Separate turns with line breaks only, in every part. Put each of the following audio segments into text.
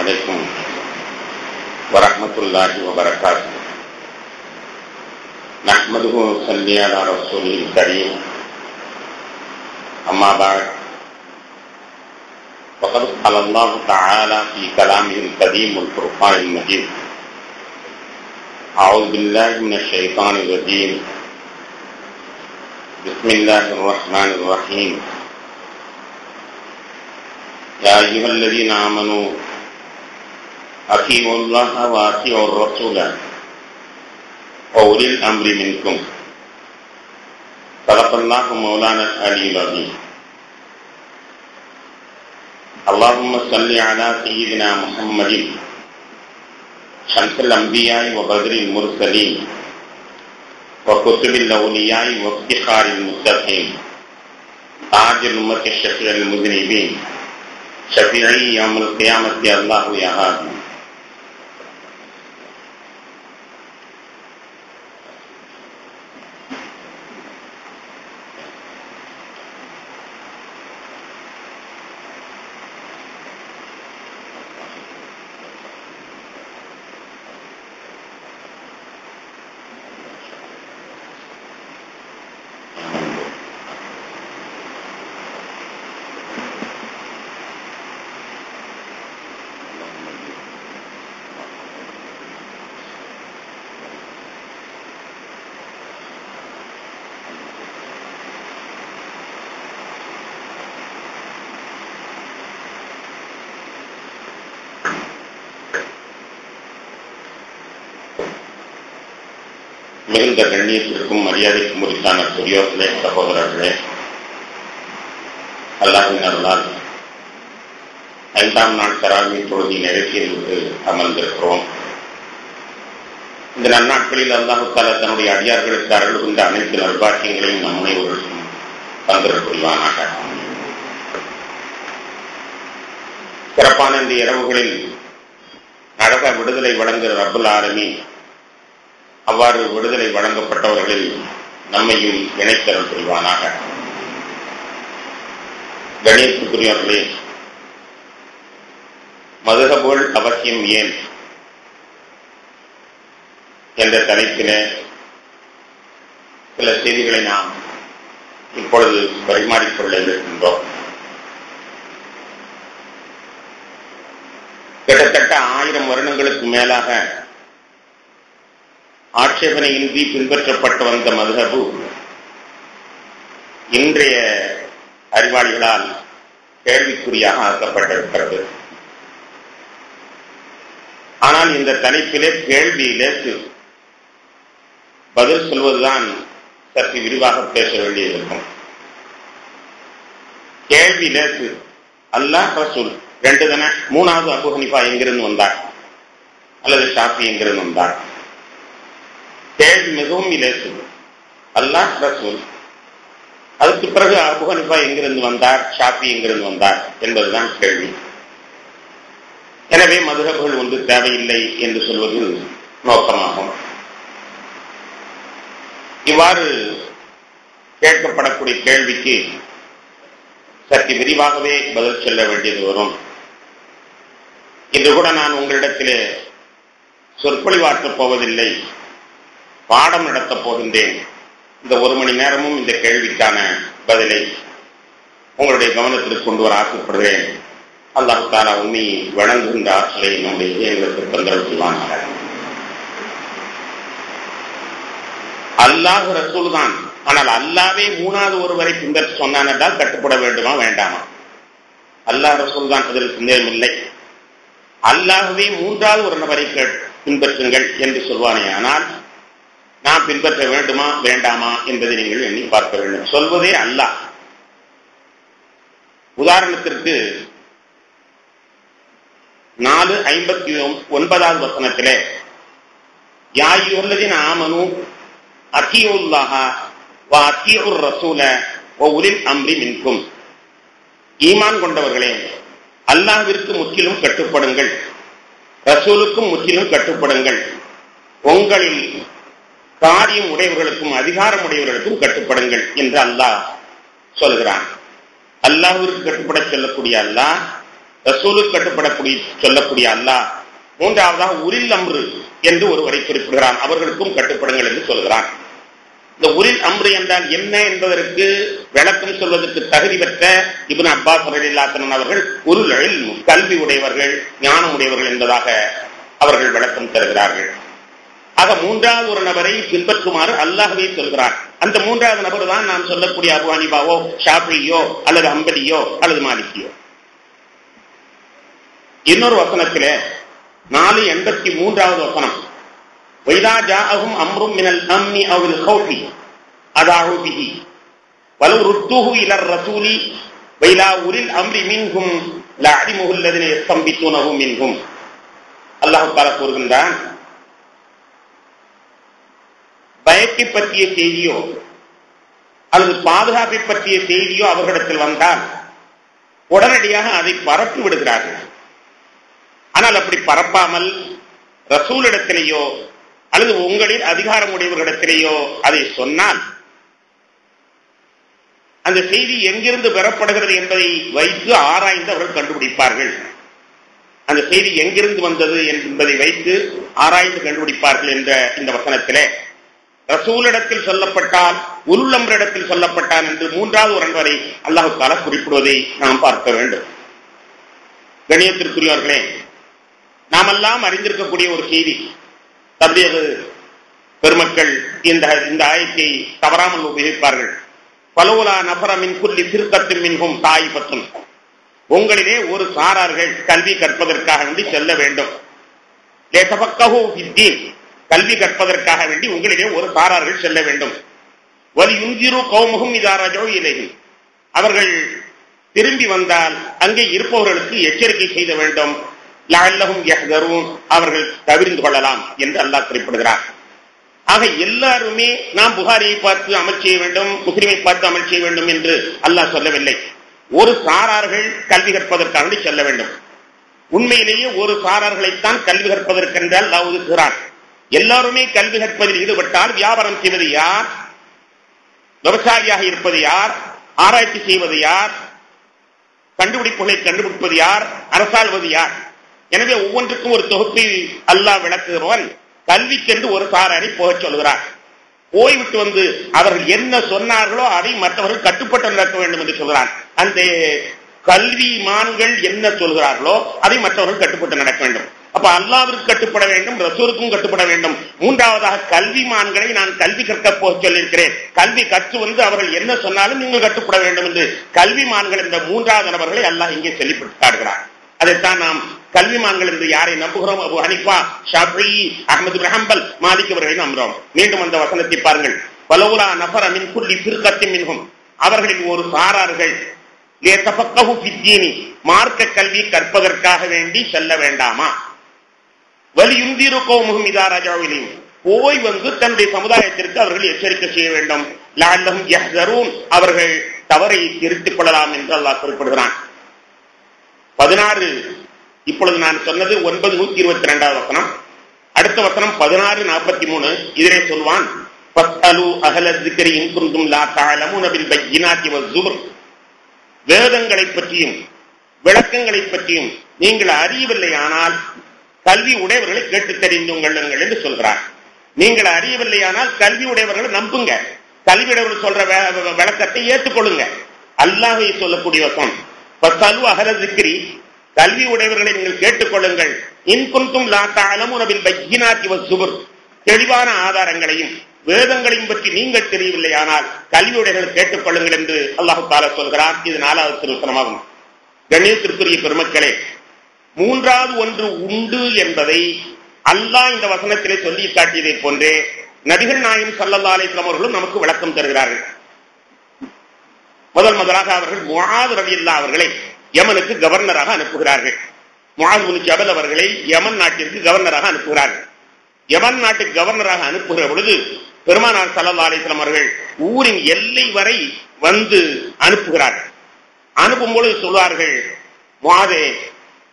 عليكم ورحمة الله وبركاته. نحمده ونصلي على رسوله الكريم. أما بعد، فقد قال الله تعالى في كلامه القديم والفرقان المجيد: أعوذ بالله من الشيطان الرجيم. بسم الله الرحمن الرحيم. يا أيها الذين آمنوا أطيعوا الله وأطيعوا الرسول وأولي الأمر منكم. صدق الله مولانا العلي العظيم. اللهم صل على سيدنا محمد شمس الأنبياء وبدر المرسلين وكتب الأولياء وافتخار المتقين تاج الأمة الشفيع المذنبين شفيعي يوم القيامة الله يا هادي. மிகுந்த கண்ணியத்திற்கும் மரியாதைக்கும் உரித்தான பெரியோர்களே, சகோதரர்களே, அல்லாஹ்வின் அருளால் 5ஆம் நாள் தராவி தொழுகை நிகழ்ச்சியில் விட்டு அமர்ந்திருக்கிறோம். இந்த நன்னாட்களில் அல்லாஹ் தஆலா தன்னுடைய அடியார்களுக்கு அருள் கொண்ட அனைத்து நற்பாக்கியங்களையும் நம் அனைவருக்கும் தந்தரல் புரிவானாக. சிறப்பான இந்த இரவுகளில் அழக விடுதலை வழங்குகிற ரப்புல் ஆலமீன் அவ்வாறு விடுதலை வழங்கப்பட்டவர்களில் நம்மையும் இணைத்தரல் புரிவானாக. கணேசத்துக்குரியவர்களே, மதுஹபுகள் அவசியம் ஏன் என்ற தலைப்பிலே சில செய்திகளை நாம் இப்பொழுது பரிமாறிக்கொள்ள இருக்கின்றோம். கிட்டத்தட்ட 1000 வருடங்களுக்கு மேலாக ஆட்சேபனையின்றி பின்பற்றப்பட்டு வந்த மதுஹபு இன்றைய அறிவாளிகளால் கேள்விக்குறியாக ஆக்கப்பட்டிருக்கிறது. ஆனால் இந்த தலைப்பிலே கேள்வியிலே பதில் சொல்வதுதான் சற்று விரிவாக பேச வேண்டியிருக்கும். கேள்வியிலே அல்லாஹ் ரசூல் 2 தானே. 3வது அபூ ஹனீஃபா எங்கிருந்து வந்தார் அல்லது ஷாஃபி எங்கிருந்து வந்தார்? கேள்வி மிகவும் இலேசு. அல்லாஹ் ரசூல், அதுக்கு பிறகு அபூ ஹனீஃபா எங்கிருந்து வந்தார், ஷாஃபி எங்கிருந்து வந்தார் என்பதுதான் கேள்வி. எனவே மதுஹபுகள் ஒன்று தேவையில்லை என்று சொல்வது நோக்கமாகும். இவ்வாறு கேட்கப்படக்கூடிய கேள்விக்கு சற்று விரிவாகவே பதில் சொல்ல வேண்டியது வரும். இன்று கூட நான் உங்களிடத்திலே சொற்பொழிவாற்றப் போவதில்லை, பாடம் நடத்தப் போகின்றேன். இந்த 1 மணி நேரமும் இந்த கேள்விக்கான பதிலை உங்களுடைய கவனத்திற்கு கொண்டு வர ஆசைப்படுகிறேன். அல்லாஹ் தஆலா உண்மை வழங்குகின்ற ஆற்றலை நம்முடைய இதயங்களுக்கு தந்தரல் செய்வானாக. அல்லாஹ் ரசூல் தான். ஆனால் அல்லாவே 3வது ஒருவரை பின்பற்ற சொன்னான் என்றால் கட்டுப்பட வேண்டுமா வேண்டாமா? அல்லாஹ் ரசூல் தான், அதில் சந்தேகம் இல்லை. அல்லாஹ்வே 3வது ஒரு நபரை பின்பற்றுங்கள் என்று சொல்வானே, ஆனால் நாம் பின்பற்ற வேண்டுமா வேண்டாமா என்பதை நீங்கள் எண்ணி பார்க்க வேண்டும். சொல்வதே அல்லாஹ். உதாரணத்திற்கு 4:59 வசனத்திலே யா அய்யுஹல்லதீன ஆமனூ அத்தீஉல்லாஹ வ அத்தீஉர் ரசூல வ உலில் அம்ரி மின்கும். ஈமான் கொண்டவர்களே, அல்லாஹ்விற்கு முற்றிலும் கட்டுப்படுங்கள், ரசூலுக்கும் முற்றிலும் கட்டுப்படுங்கள், உங்களில் காரியம் உடையவர்களுக்கும் அதிகாரம் உடையவர்களுக்கும் கட்டுப்படுங்கள் என்று அல்லாஹ் சொல்கிறான். அல்லாஹ்விற்கு கட்டுப்பட சொல்லக்கூடிய அல்லாஹ் ரசூலுக்கு கட்டுப்படக்கூடிய சொல்லக்கூடிய அல்லாஹ் மூன்றாவதாக உரில் அம்ரு என்று ஒருவரை குறிப்பிடுகிறான், அவர்களுக்கும் கட்டுப்படுங்கள் என்று சொல்கிறான். இந்த உரில் அம்ரு என்றால் என்ன என்பதற்கு விளக்கம் சொல்வதற்கு தகுதி பெற்ற இப்னு அப்பாஸ் ரலியல்லாஹு அன்ஹு அவர்கள் உருல் இல்ம், கல்வி உடையவர்கள், ஞானம் உடையவர்கள் என்பதாக அவர்கள் விளக்கம் தருகிறார்கள். ஆக மூன்றாவது ஒரு நபரை பின்பற்றுமாறு அல்லாஹ்வே சொல்கிறார். அந்த மூன்றாவது நபர் தான் நாம் சொல்லக்கூடிய அபூ ஹனீஃபாவோ ஷாஃபியோ அல்லது ஹம்பலியோ அல்லது மாலிகியோ. இன்னொரு வசனத்திலே 483வது வசனம், வைதா ஜாஅஹும் அம்ரும் மினல் அம்னி அவில் ஹௌஃபி அதாஹு பிஹி வலவ் ருத்துஹு இலர் ரசூலி வைலா உரில் அம்ரி மின்ஹும் லஅலிமுஹு அல்லதீன யஸ்தம்பித்தூனஹு மின்ஹும். அல்லாஹ் தஆலா கூறுகின்றான், பயத்தை பற்றிய செய்தியோ அல்லது பாதுகாப்பை பற்றிய செய்தியோ அவர்களிடத்தில் வந்தால் உடனடியாக அதை பரப்பி விடுகிறார்கள். ஆனால் அப்படி பரப்பாமல் ரசூலிடத்திலேயோ அல்லது உங்களில் அதிகாரம் உடையவர்களிடத்திலேயோ அதை சொன்னால் அந்த செய்தி எங்கிருந்து பெறப்படுகிறது என்பதை வைத்து ஆராய்ந்து அவர்கள் கண்டுபிடிப்பார்கள். அந்த செய்தி எங்கிருந்து வந்தது என்பதை வைத்து ஆராய்ந்து கண்டுபிடிப்பார்கள் என்ற இந்த வசனத்திலே ரசூலிடத்தில் சொல்லப்பட்டால் உருல் அம்ரிடத்தில் சொல்லப்பட்டால் என்று மூன்றாவது ஒரு நபரை அல்லாஹ் தஆலா குறிப்பிடுவதை நாம் பார்க்க வேண்டும். கண்ணியத்திற்குரியவர்களே, நாமெல்லாம் அறிந்திருக்கக்கூடிய ஒரு செய்தி, தப்லீக் பெருமக்கள் இந்த ஆயத்தை தவறாமல் உபயோகிப்பார்கள். பலவுலா நஃபர மின் குல்லி ஃபிர்கத்தின் மின்ஹும் தாயிஃபத்துன், உங்களிலே ஒரு சாரார்கள் கல்வி கற்பதற்காக வேண்டி செல்ல வேண்டும். லியதஃபக்கஹு ஃபித்தீன், கல்வி கற்பதற்காக வேண்டி உங்களிலே ஒரு சாரார்கள் செல்ல வேண்டும். வலியுன்சிரு கௌமுஹும் இதா ரஜூ இலைஹி, அவர்கள் திரும்பி வந்தால் அங்கே இருப்பவர்களுக்கு எச்சரிக்கை செய்த வேண்டும். லஅல்லஹும் யஹ்தரூன், அவர்கள் தவிர்ந்து கொள்ளலாம் என்று அல்லாஹ் குறிப்பிடுகிறார். ஆக எல்லாருமே நாம் புகாரியை பார்த்து அமல் செய்ய வேண்டும், முஸ்லிமை பார்த்து அமல் செய்ய வேண்டும் என்று அல்லாஹ் சொல்லவில்லை. ஒரு சாரார்கள் கல்வி கற்பதற்காக செல்ல வேண்டும். உண்மையிலேயே ஒரு சாரார்களைத்தான் கல்வி கற்பதற்கென்று அல்லாஹ் ஒதுக்குகிறார். எல்லாருமே கல்வி கற்பதில் ஈடுபட்டால் வியாபாரம் செய்வது யார், விவசாயியாக இருப்பது யார், ஆராய்ச்சி செய்வது யார், கண்டுபிடிப்புகளை கண்டுபிடிப்பது யார், அரசாள்வது யார்? எனவே ஒவ்வொன்றுக்கும் ஒரு தொகுப்பை அல்லாஹ் விளக்குகிறவன் கல்விக்கென்று ஒரு சாராரை போக சொல்கிறார். போய்விட்டு வந்து அவர்கள் என்ன சொன்னார்களோ அதை மற்றவர்கள் கட்டுப்பட்டு நடக்க வேண்டும் என்று சொல்கிறார். அந்த கல்விமான்கள் என்ன சொல்கிறார்களோ அதை மற்றவர்கள் கட்டுப்பட்டு நடக்க வேண்டும். அப்ப அல்லாஹ்விற்கு கட்டுப்பட வேண்டும், ரசூலுக்கும் கட்டுப்பட வேண்டும். மூன்றாவதாக கல்விமான்களை நான் கல்வி கற்க போக சொல்லியிருக்கிறேன், கல்வி கற்று வந்து அவர்கள் என்ன சொன்னாலும் நீங்கள் கட்டுப்பட வேண்டும் என்று கல்விமான்கள் என்ற மூன்றாவது நபர்களை அல்லாஹ் இங்கே சொல்லிவிட்டு காட்டுகிறார். அதைத்தான் நாம் கல்விமான்கள் என்று யாரை நம்புகிறோம்? அபூ ஹனீஃபா, ஷாஃபிஈ, அஹ்மது பின் ஹம்பல், மாலிக் அவர்களை நம்புகிறோம். மீண்டும் அந்த வசனத்தை பாருங்கள். வலவுலா நஃபர மின் குல்லி ஃபிர்கத்தின் மின்ஹும், அவர்களில் ஒரு சாரார்கள் லியதஃபக்கஹு ஃபித்தீனி, மார்க்க கல்வி கற்பதற்காக வேண்டி செல்ல வேண்டாமா? வலியுன்சிரு கௌமுஹும் இதா ரஜூ இலைஹி, போய் வந்து தன்னுடைய சமுதாயத்திற்கு அவர்கள் எச்சரிக்கை செய்ய வேண்டும். லஅல்லஹும் யஹ்தரூன், அவர்கள் தவறை திருத்திக் கொள்ளலாம் என்று அல்லாஹ் குறிப்பிடுகிறான். 16, இப்பொழுது நான் சொன்னது 922வது வசனம். அடுத்த வசனம் 1643. இதிலே சொல்வான், ஃபஸ்அலு அஹ்ல ذிக்ரி இன் குன்தும் லா தஅலமூன பில் பையினாத்தி வஸ்ஸுபுர், வேதங்களை பற்றியும் விளக்கங்களை பற்றியும் நீங்கள் அறியவில்லையானால் கல்வி உடையவர்களை கேட்டு தெரிந்து கொள்ளுங்கள் என்று சொல்கிறார். நீங்கள் அறியவில்லையானால் கல்வி உடையவர்களை நம்புங்க, கல்வி உடையவர்கள் சொல்ற விளக்கத்தை ஏற்றுக்கொள்ளுங்க. அல்லாஹ்வை சொல்லக்கூடிய வசனம், ஃபஸ்அலு அஹ்ல ذிக்ரி, கல்வி உடையவர்களை நீங்கள் கேட்டுக்கொள்ளுங்கள். இன் குன்தும் லா தஅலமூன பில் பையினாத்தி வஸ்ஸுபுர், தெளிவான ஆதாரங்களையும் வேதங்களையும் பற்றி நீங்கள் தெரியவில்லையானால் கல்வியுடையவர்கள் கேட்டுக்கொள்ளுங்கள் என்று அல்லாஹ் தஆலா சொல்கிறார். இது 4வது திருவசனமாகும். கண்ணியத்திற்குரிய பெருமக்களே, மூன்றாவது ஒன்று உண்டு என்பதை அல்லாஹ் இந்த வசனத்திலே சொல்லி காட்டியதை போன்றே நபிகள் நாயகம் ஸல்லல்லாஹு அலைஹி வஸல்லம் அவர்களும் நமக்கு விளக்கம் தருகிறார்கள். முதலாக அவர்கள் முஆத் ரலியல்லாஹு அவர்களை யமனுக்கு கவர்னராக அனுப்புகிறார்கள். முஆத் பின் ஜபல் அவர்களை யமன் நாட்டிற்கு கவர்னராக அனுப்புகிறார்கள். யமன் நாட்டுக்கு கவர்னராக அனுப்புகிற பொழுது பெருமானார் ஸல்லல்லாஹு அலைஹி வஸல்லம் அவர்கள் ஊரின் எல்லை வரை வந்து அனுப்புகிறார்கள். அனுப்பும்போது சொல்வார்கள், முஆதே,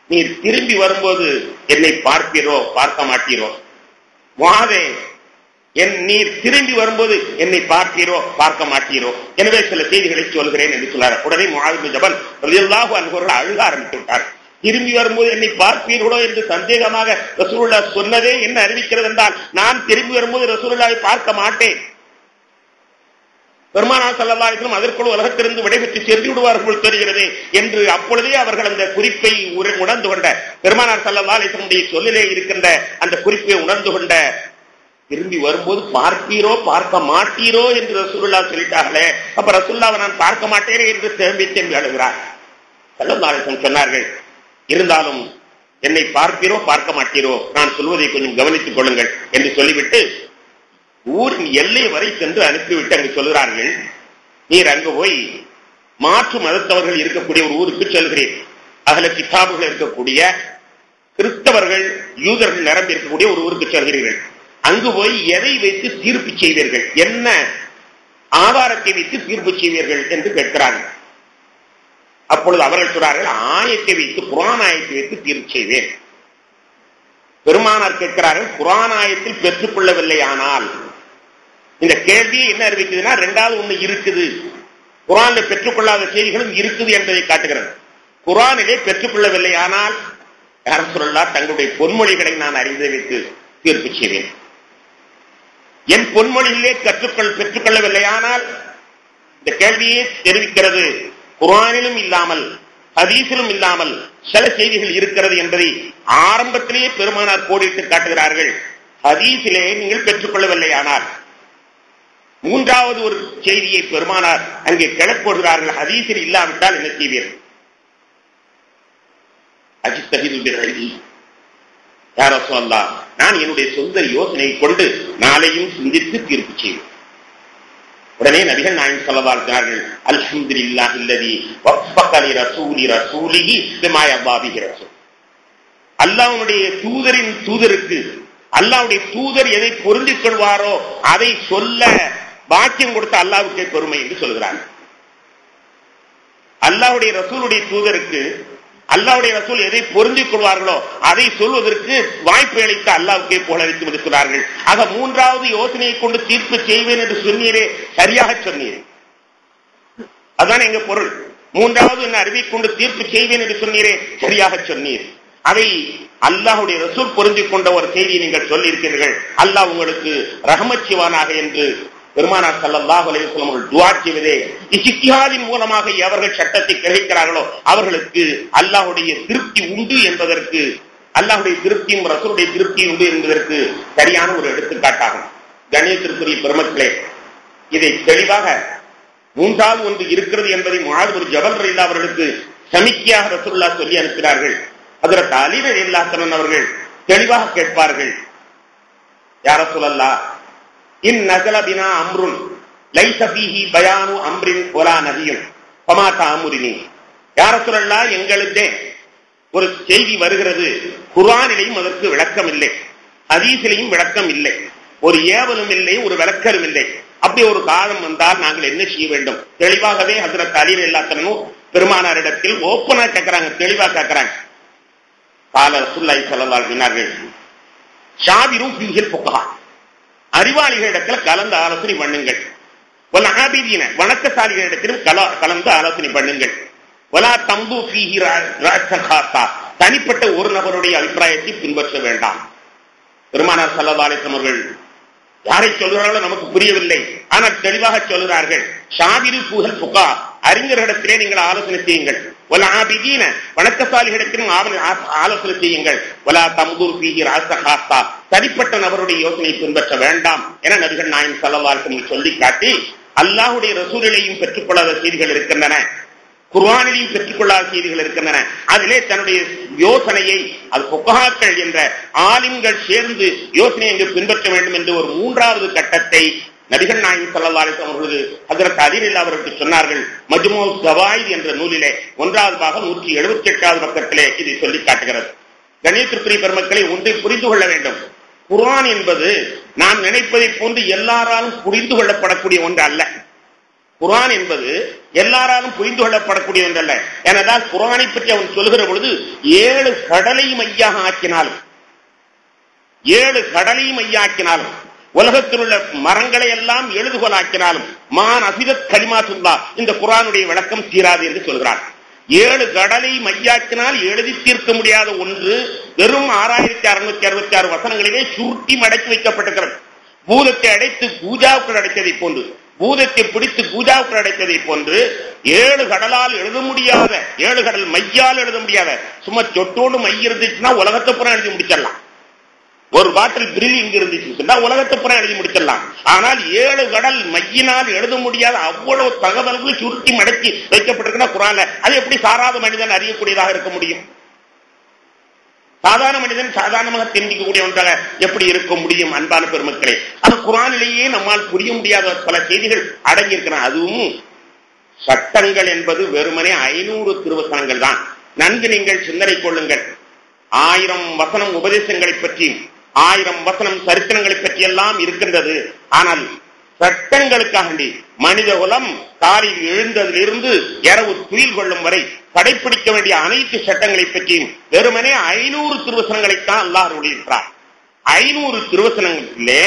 நீர் திரும்பி வரும்போது என்னை பார்ப்பீரோ பார்க்க மாட்டீரோ? முஆதே, நீர் திரும்பி வரும்போது என்னை பார்ப்பீரோ பார்க்க மாட்டீரோ? எனவே சில செய்திகளை சொல்கிறேன் என்று சொன்னார். உடனே முஆத் பின் ஜபல் ரலியல்லாஹு அன்ஹு அவர்கள் அழுக ஆரம்பித்து விட்டார். திரும்பி வரும்போது என்னை பார்ப்பீர்களோ என்று சந்தேகமாக ரசூலுல்லாஹ் சொன்னதே என்ன அறிவிக்கிறது என்றால், நான் திரும்பி வரும்போது ரசூலுல்லாஹை பார்க்க மாட்டேன். பெருமானார் ஸல்லல்லாஹு அலைஹி வஸல்லம் அதற்குள் உலகத்திலிருந்து விடைபெற்று சென்று விடுவார்கள் தெரிகிறது என்று அப்பொழுதே அவர்கள் அந்த குறிப்பை உணர்ந்து கொண்ட, பெருமானார் ஸல்லல்லாஹு அலைஹி வஸல்லம் சொல்லிலே இருக்கின்ற அந்த குறிப்பை உணர்ந்து கொண்ட, திரும்பி வரும்போது பார்ப்பீரோ பார்க்க மாட்டீரோ என்று ரசூலுல்லாஹ் சொல்லிட்டார்களே, அப்ப ரசூலுல்லாஹை நான் பார்க்க மாட்டேனே என்று திரும்பி அழுகிறார். ஸல்லல்லாஹு அலைஹி வஸல்லம் சொன்னார்கள், இருந்தாலும் என்னை பார்ப்பீரோ பார்க்க மாட்டீரோ, நான் சொல்வதை கொஞ்சம் கவனித்துக் கொள்ளுங்கள் என்று சொல்லிவிட்டு ஊரின் எல்லை வரை சென்று அனுப்பிவிட்டு அங்கு சொல்கிறார்கள், நீர் அங்கு போய் மாற்று மதத்தவர்கள் இருக்கக்கூடிய ஒரு ஊருக்கு செல்கிறேன். அகல கிதாபுகள் இருக்கக்கூடிய கிறிஸ்தவர்கள் யூதர்கள் நிரம்பி இருக்கக்கூடிய ஒரு ஊருக்கு செல்கிறீர்கள். அங்கு போய் எதை வைத்து தீர்ப்பு செய்வீர்கள், என்ன ஆதாரத்தை வைத்து தீர்ப்பு செய்வீர்கள் என்று கேட்கிறார்கள். அப்பொழுது அவர்கள் சொல்றார்கள், ஆயத்தை வைத்து குர்ஆன் ஆயத்தை வைத்து தீர்ப்பு செய்வேன். பெருமானார் கேட்கிறார்கள், குர்ஆன் ஆயத்தில் பெற்றுக் கொள்ளவில்லை, ஆனால் இந்த கேள்வியை என்ன அறிவிக்குதுன்னா, இரண்டாவது ஒண்ணு இருக்குது, குர்ஆனில் பெற்றுக்கொள்ளாத செய்திகளும் இருக்குது என்பதை காட்டுகிறது. குர்ஆனிலே பெற்றுக்கொள்ளவில்லை, ஆனால் யார் சொல்லலாம், தங்களுடைய பொன்மொழிகளை நான் அறிந்து வைத்து தீர்ப்பு செய்வேன். என் பொன்மொழியிலே பெற்றுக்கொள்ளவில்லை, ஆனால் இந்த கேள்வியே தெரிவிக்கிறது, குர்ஆனிலும் இல்லாமல் ஹதீஸிலும் இல்லாமல் சில செய்திகள் இருக்கிறது என்பதை ஆரம்பத்திலேயே பெருமானார் கோடிட்டு காட்டுகிறார்கள். ஹதீஸிலே நீங்கள் பெற்றுக்கொள்ளவில்லை, ஆனால் மூன்றாவது ஒரு செய்தியை பெருமானார் அங்கே கிளப்போடுகிறார்கள், ஹதீஸில் இல்லாவிட்டால் என்ன செய்வீர்கள்? யார் ரசூலல்லாஹ், நான் என்னுடைய சொந்த யோசனையை கொண்டு நாளையும் சிந்தித்து தீர்ப்பு செய்வேன். உடனே நபிகள் நாயகம் ஸல்லல்லாஹு அலைஹி வஸல்லம், அல்ஹம்துலில்லாஹி அல்லதி வஃபக லி ரசூலிஹி பிமா யர்தா பிஹி ரசூல். அல்லாஹ்வுடைய தூதரின் தூதருக்கு அல்லாஹ்வுடைய தூதர் எதை பொருந்திக் கொள்வாரோ அதை சொல்ல பாக்கியம் கொடுத்த அல்லாஹ்வுக்கே பெருமை என்று சொல்கிறார்கள். அல்லாஹ்வுடைய ரசூலுடைய தூதருக்கு அல்லாஹ்வுடைய ரசூல் எதை பொருந்திக் கொள்வார்களோ அதை சொல்வதற்கு வாய்ப்பு அளித்த அல்லாஹ்வுக்கே புகழளித்து இருக்கிறார்கள். ஆக மூன்றாவது யோசனையை கொண்டு தீர்ப்பு செய்வேன் என்று சொன்னீரே, சரியாக சொன்னீர். அதுதான் எங்க பொருள். மூன்றாவது என்ன அறிவிக்கொண்டு தீர்ப்பு செய்வேன் என்று சொன்னீரே, சரியாக சொன்னீர். அதை அல்லாஹ்வுடைய ரசூல் பொருந்திக் கொண்ட ஒரு செய்தியை நீங்கள் சொல்லியிருக்கிறீர்கள். அல்லாஹ் உங்களுக்கு ரஹ்மத் செய்வானாக என்று பெருமானார் ஸல்லல்லாஹு அலைஹி வஸல்லம் அவர்கள் துஆ செய்வதே, இஜ்திஹாதின் மூலமாக எவர்கள் சட்டத்தை கிரகிக்கிறார்களோ அவர்களுக்கு அல்லாஹ்வுடைய திருப்தி உண்டு என்பதற்கு, அல்லாஹ்வுடைய திருப்தியும் ரசூலுடைய திருப்தி உண்டு என்பதற்கு சரியான ஒரு எடுத்துக்காட்டாகும். கணேசத்திற்குரிய பெருமக்களே, இதை தெளிவாக மூன்றாவது ஒன்று இருக்கிறது என்பதை முஆது பின் ஜபல் ரலியல்லாஹு அவர்களுக்கு சமிக்கையாக ரசூலுல்லாஹ் சொல்லி அனுப்பினார்கள். ஹஜ்ரத் அலி ரலியல்லாஹு அன்ஹு அவர்கள் தெளிவாக கேட்பார்கள், யா ரசூலல்லாஹ், இன் நஸல பினா அம்ருன் லைஸ ஃபீஹி பயானு அம்ரின் வலா நஹியுன் ஃபமா தஅமுரினி. யா ரசூலல்லாஹ், எங்களுக்கே ஒரு செய்தி வருகிறது, குர்ஆனிலேயும் அதற்கு விளக்கம் இல்லை, ஹதீஸிலேயும் விளக்கம் இல்லை, ஒரு ஏவலும் இல்லை, ஒரு விளக்கலும் இல்லை. அப்படி ஒரு காலம் வந்தால் நாங்கள் என்ன செய்ய வேண்டும்? தெளிவாகவே ஹஜ்ரத் அலி ரலியல்லாஹு அன்ஹு பெருமானாரிடத்தில் ஓப்பனா கேட்கிறாங்க, தெளிவா கேட்கிறாங்க. கால ரசூலுல்லாஹி ஸல்லல்லாஹு அலைஹி வஸல்லம், ஷாபிரு ஃபீஹில் ஃபுகஹா, அறிவாளிகளிடத்தில் கலந்து ஆலோசனை பண்ணுங்கள். வல் ஆபிதீன, வணக்கசாலிகளிடத்திலும் கலந்து ஆலோசனை பண்ணுங்கள். வலா தம்பு ஃபீஹி ரஅஸஹாத்தா, தனிப்பட்ட ஒரு நபருடைய அபிப்பிராயத்தை பின்பற்ற வேண்டாம். பெருமானார் ஸல்லல்லாஹு அலைஹி வஸல்லம் அவர்கள் யாரை சொல்கிறார்களோ நமக்கு புரியவில்லை, ஆனால் தெளிவாக சொல்கிறார்கள், ஷாபிரு ஃபீஹில் ஃபுகஹா, அறிஞர்களிடத்திலே நீங்கள் ஆலோசனை செய்யுங்கள். வல் ஆபிதீன, வணக்கசாலிகளிடத்திலும் ஆலோசனை செய்யுங்கள். வலா தம்பு ஃபீஹி ரஅஸஹாத்தா, தனிப்பட்ட நபருடைய யோசனையை பின்பற்ற வேண்டாம் என நபிகள் நாயகம் ஸல்லல்லாஹு அலைஹி வஸல்லம் சொல்லி காட்டி, அல்லாஹ்வுடைய ரசூலிலேயும் பெற்றுக்கொள்ளாத செய்திகள் இருக்கின்றன, குர்ஆனிலேயும் பெற்றுக்கொள்ளாத செய்திகள் இருக்கின்றன. அதிலே தன்னுடைய யோசனையை அது ஃபுகஹாக்கள் என்ற ஆலிம்கள் சேர்ந்து யோசனையை அங்கு பின்பற்ற வேண்டும் என்று ஒரு மூன்றாவது கட்டத்தை நபிகள் நாயகம் ஸல்லல்லாஹு அலைஹி வஸல்லம் அவர்கள் ஹஜ்ரத் அலி ரலியல்லாஹு அவர்களுக்கு சொன்னார்கள். மஜ்மூஉ ஸவாயித் என்ற நூலிலே 1வது பாகம் 178வது பக்கத்திலே இதை சொல்லி காட்டுகிறது. கணேசத்திற்குரிய பெருமக்களை ஒன்றை புரிந்து கொள்ள வேண்டும். குர்ஆன் என்பது நாம் நினைப்பதை போன்று எல்லாராலும் புரிந்து கொள்ளப்படக்கூடிய ஒன்று அல்ல. குர்ஆன் என்பது எல்லாராலும் புரிந்து கொள்ளப்படக்கூடிய ஒன்றல்ல. ஏனென்றால் குர்ஆனை பற்றி அவன் சொல்லுகிற பொழுது 7 கடலை மையாக ஆக்கினாலும் 7 கடலை மையாக்கினாலும் உலகத்தில் உள்ள மரங்களை எல்லாம் எழுதுகோலாக்கினாலும் மான் அசிதத் கலிமாத்துல்லா, இந்த குர்ஆனுடைய விளக்கம் தீராது என்று சொல்கிறார். 7 கடலை மையாக்கினால் எழுதி தீர்க்க முடியாத ஒன்று வெறும் 6666 வசனங்களிலே சுருட்டி மடக்கி வைக்கப்பட்டிருக்கிறது. பூதத்தை அடைத்து பூஜாவுக்குள் அடைத்ததை போன்று, பூதத்தை பிடித்து பூஜாவுக்குள் அடைத்ததை போன்று 7 கடலால் எழுத முடியாத, 7 கடல் மையால் எழுத முடியாத, சும்மா சொட்டோடு மை இருந்துச்சுன்னா உலகத்தை புறம் எழுதி முடிச்சிடலாம். ஒரு பாட்டில் பிரில் இங்க இருந்துச்சுன்னா உலகத்தை புறம் எழுதி முடிச்சிடலாம். ஆனால் 7 கடல் மையினால் எழுத முடியாத அவ்வளவு தகவல்கள் சுருட்டி மடக்கி வைக்கப்பட்டிருக்குன்னா குர்ஆன்ல, அது எப்படி சாராத மனிதன் அறியக்கூடியதாக இருக்க முடியும்? சாதாரண மனிதன் சாதாரணமாக தெரிஞ்சிக்கக்கூடிய ஒன்றாக எப்படி இருக்க முடியும்? அன்பான பெருமக்களே, அது குர்ஆனிலேயே நம்மால் புரிய முடியாத பல செய்திகள் அடங்கி இருக்கிறான். அதுவும் சட்டங்கள் என்பது வெறுமனே 500 திருவசனங்கள் தான். நன்கு நீங்கள் சிந்தனை கொள்ளுங்கள். 1000 வசனம் உபதேசங்களை பற்றியும் 1000 வசனம் சரித்திரங்களை பற்றி எல்லாம் இருக்கின்றது. ஆனால் சட்டங்களுக்காக மனித குலம் காலில் எழுந்ததிலிருந்து இரவு துயில் கொள்ளும் வரை கடைபிடிக்க வேண்டிய அனைத்து சட்டங்களை பற்றியும் வெறுமனே 500 திருவசனங்களைத்தான் அல்லாஹ் அருளியிருக்கிறார். 500 திருவசனங்களிலே